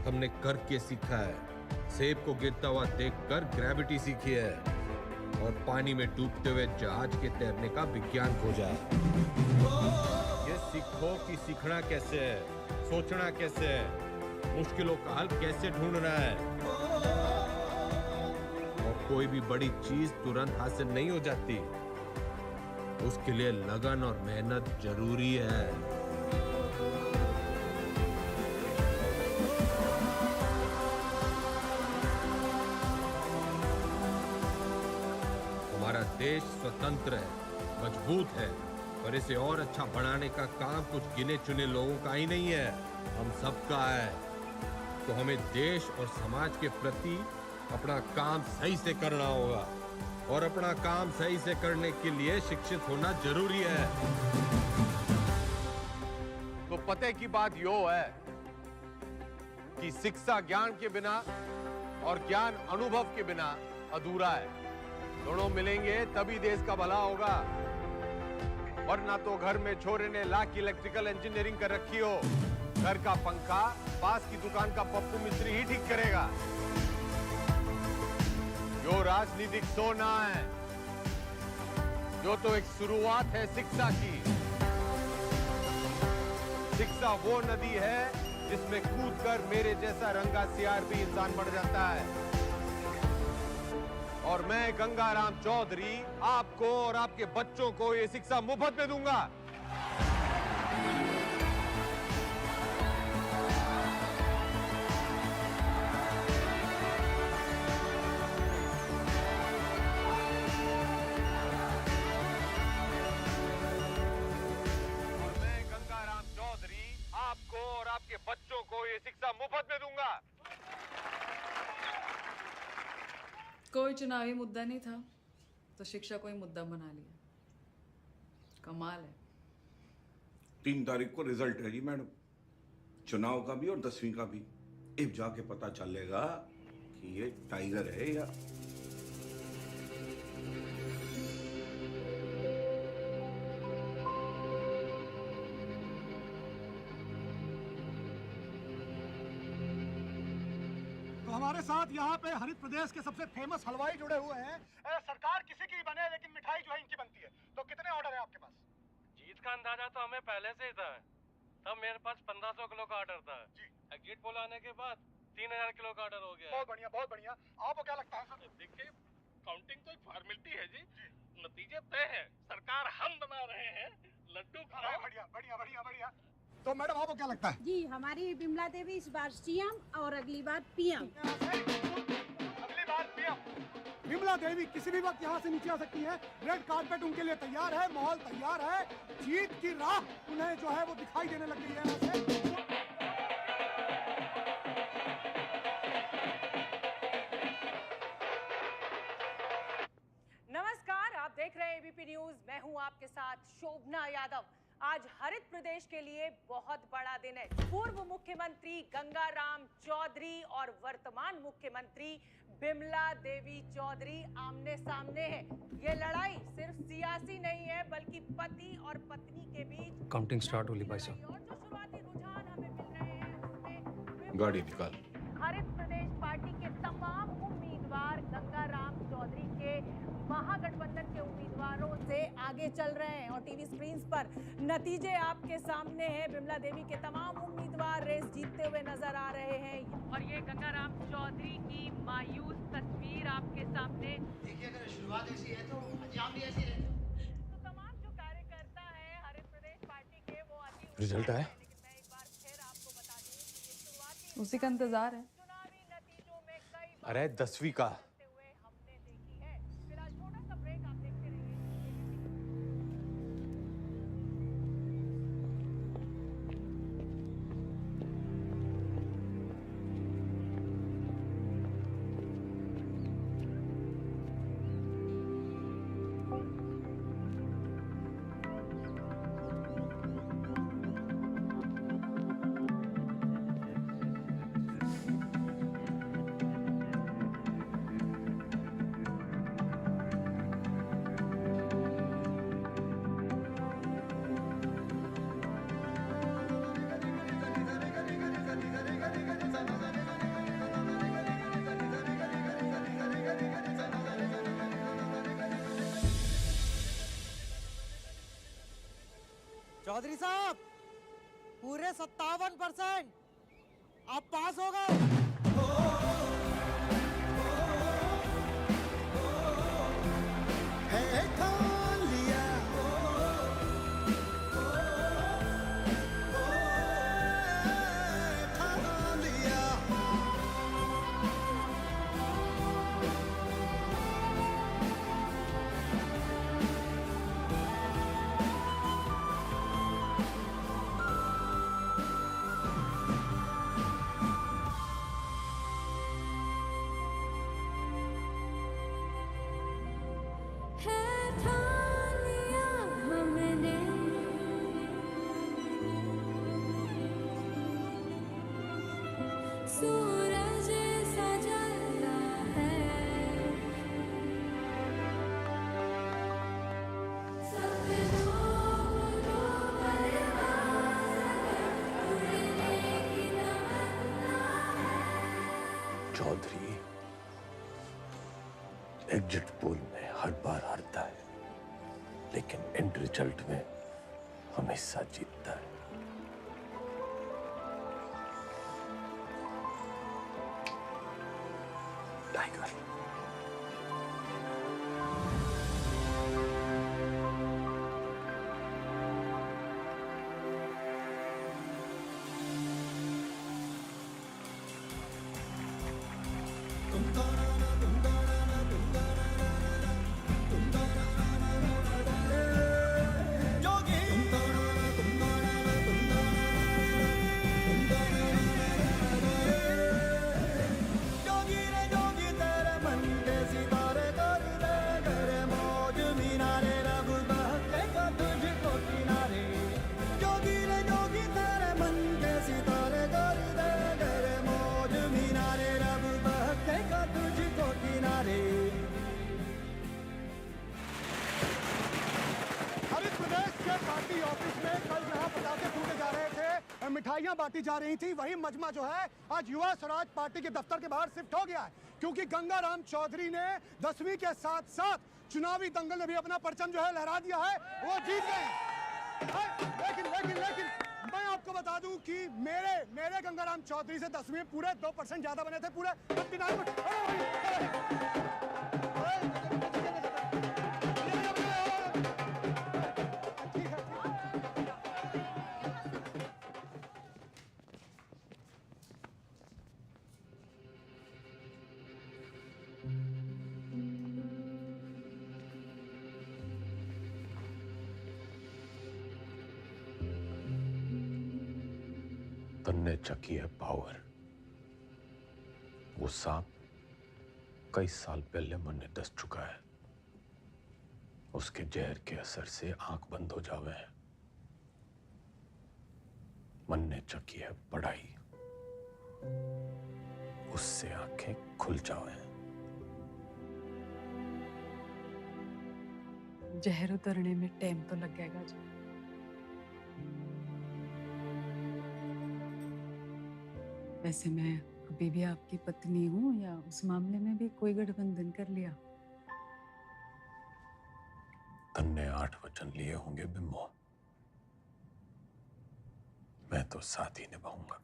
हमने करके सीखा है। सेब को गिरता हुआ देखकर ग्रेविटी सीखी है और पानी में डूबते हुए जहाज के तैरने का विज्ञान खोजा है। ये सीखो कि सीखना कैसे है, सोचना कैसे है, मुश्किलों का हल कैसे ढूंढना है। और कोई भी बड़ी चीज तुरंत हासिल नहीं हो जाती, उसके लिए लगन और मेहनत जरूरी है। हमारा देश स्वतंत्र है, मजबूत है, पर इसे और अच्छा बनाने का काम कुछ गिने चुने लोगों का ही नहीं है, हम सबका है। तो हमें देश और समाज के प्रति अपना काम सही से करना होगा, और अपना काम सही से करने के लिए शिक्षित होना जरूरी है। तो पते की बात यो है कि शिक्षा ज्ञान के बिना और ज्ञान अनुभव के बिना अधूरा है। दोनों मिलेंगे तभी देश का भला होगा, वरना तो घर में छोरे ने लाख इलेक्ट्रिकल इंजीनियरिंग कर रखी हो, घर का पंखा पास की दुकान का पप्पू मिस्त्री ही ठीक करेगा। जो राजनीतिक सोना है, जो तो एक शुरुआत है शिक्षा की। शिक्षा वो नदी है जिसमें कूदकर मेरे जैसा रंगा सियार भी इंसान बन जाता है। और मैं गंगाराम चौधरी आपको और आपके बच्चों को ये शिक्षा मुफ्त में दूंगा। और मैं गंगाराम चौधरी आपको और आपके बच्चों को ये शिक्षा मुफ्त में दूंगा। कोई चुनावी मुद्दा नहीं था तो शिक्षा को ही मुद्दा बना लिया। कमाल है। 3 तारीख को रिजल्ट है जी मैडम, चुनाव का भी और 10वीं का भी। अब जाके पता चलेगा कि ये टाइगर है या हमारे साथ यहाँ पे हरित प्रदेश के सबसे फेमस हलवाई जुड़े हुए हैं। सरकार किसी की बने लेकिन मिठाई जो है इनकी बनती है। तो कितने ऑर्डर है आपके पास? जीत का अंदाजा तो हमें पहले से ही था, तब मेरे पास 1500 किलो का ऑर्डर था जी। एग्जिट पोल आने के बाद 3000 किलो का ऑर्डर हो गया। बहुत बढ़िया, बहुत बढ़िया। आपको क्या लगता है सर? देखिए, काउंटिंग तो एक फॉर्मेलिटी है जी, नतीजे तय है, सरकार हम बना रहे हैं, लड्डू खाओ। बढ़िया बढ़िया बढ़िया बढ़िया। तो मैडम आपको क्या लगता है? जी, हमारी बिमला देवी इस बार सीएम और अगली बार पीएम। अगली बार पीएम। बिमला देवी किसी भी वक्त यहाँ से नीचे आ सकती है। रेड कारपेट उनके लिए तैयार है, माहौल तैयार है। जीत की राह उन्हें जो है वो दिखाई देने लग गई है यहाँ से। नमस्कार, आप देख रहे हैं एबीपी न्यूज। मैं हूं आपके साथ शोभना यादव। आज हरित प्रदेश के लिए बहुत बड़ा दिन है। पूर्व मुख्यमंत्री गंगाराम चौधरी और वर्तमान मुख्यमंत्री बिमला देवी चौधरी आमने सामने हैं। ये लड़ाई सिर्फ सियासी नहीं है, बल्कि पति और पत्नी के बीच। काउंटिंग स्टार्ट होली भाई साहब। और जो शुरुआती रुझान हमें मिल रहे हैं उसमें गाड़ी निकाल। हरित प्रदेश पार्टी के तमाम उम्मीदवार गंगाराम चौधरी के महागठबंधन के उम्मीदवारों से आगे चल रहे हैं और टीवी स्क्रीन पर नतीजे आपके सामने हैं। बिमला देवी के तमाम उम्मीदवार रेस जीतते हुए नजर आ रहे हैं और ये गंगाराम चौधरी की मायूस तस्वीर आपके सामने। देखिए, अगर शुरुआत ऐसी है तो अंजाम भी ऐसी है। तो तमाम जो रिजल्ट आया? उसी का इंतजार है। अरे 10वीं का। चौधरी साहब, पूरे 57% आप पास हो गए। सूरज सजता है, सपनों को परवाज़ उड़ने की तमन्ना है। चौधरी एग्जिट पोल में हर बार हारता है, लेकिन एंड रिजल्ट में हमेशा जीतता है। टाइगर। हरित प्रदेश के पार्टी ऑफिस में कल जहां पटाखे फूटे जा रहे थे, मिठाइयां बांटी जा रही थी, वही मजमा जो है आज युवा स्वराज पार्टी के दफ्तर के बाहर शिफ्ट हो गया है, क्योंकि गंगाराम चौधरी ने 10वीं के साथ साथ चुनावी दंगल में भी अपना परचम जो है लहरा दिया है, वो जीत गए। लेकिन मैं आपको बता दूं कि मेरे गंगाराम चौधरी से 10वीं पूरे 2% ज्यादा बने थे, पूरे 59%। तन्ने चकी है पावर। वो सांप कई साल पहले मन ने दस चुका है। उसके जहर के असर से आंख बंद हो जावे है। मन ने चकी है पढ़ाई, उससे आंखें खुल जावे। जहर उतरने में टाइम तो लगेगा जी। वैसे मैं अभी भी आपकी पत्नी हूँ, या उस मामले में भी कोई गठबंधन कर लिया? तन्ने 8 वचन लिए होंगे बिम्बो, मैं तो साथ ही निभाऊंगा।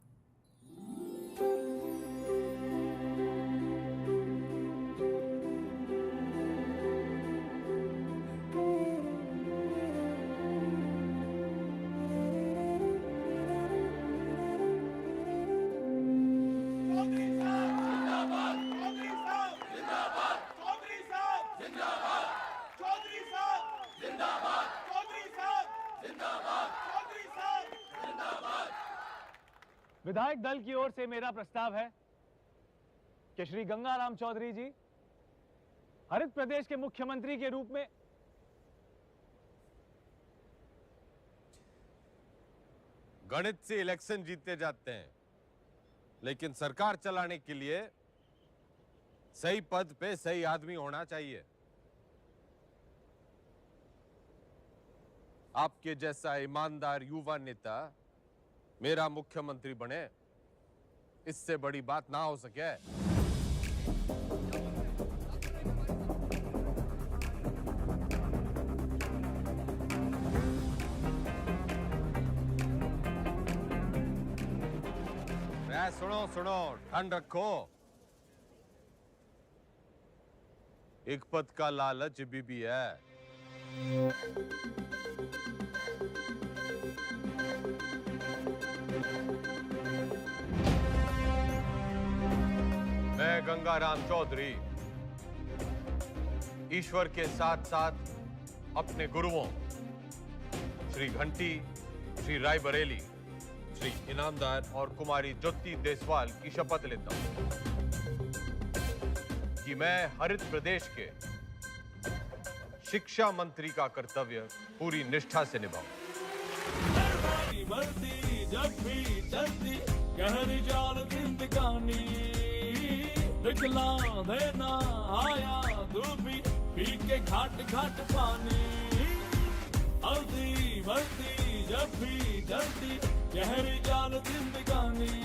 विधायक दल की ओर से मेरा प्रस्ताव है कि श्री गंगाराम चौधरी जी हरित प्रदेश के मुख्यमंत्री के रूप में गणित से इलेक्शन जीते जाते हैं, लेकिन सरकार चलाने के लिए सही पद पे सही आदमी होना चाहिए। आपके जैसा ईमानदार युवा नेता मेरा मुख्यमंत्री बने, इससे बड़ी बात ना हो सके। सुनो सुनो, ठंड रखो। एक पद का लालच भी है। मैं गंगाराम चौधरी ईश्वर के साथ साथ अपने गुरुओं श्री घंटी, श्री रायबरेली, श्री इनामदार और कुमारी ज्योति देसवाल की शपथ लेता हूं कि मैं हरित प्रदेश के शिक्षा मंत्री का कर्तव्य पूरी निष्ठा से निभाऊं। जब भी चलती गहरी जाल जिंदगानी, दिखला देना आया धूपी पी के घाट घाट पानी। हल्दी मरती जब भी चलती गहरी जाल जिंदगानी,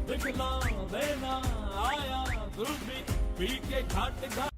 दिखला देना आया धूपी पी के घाट घाट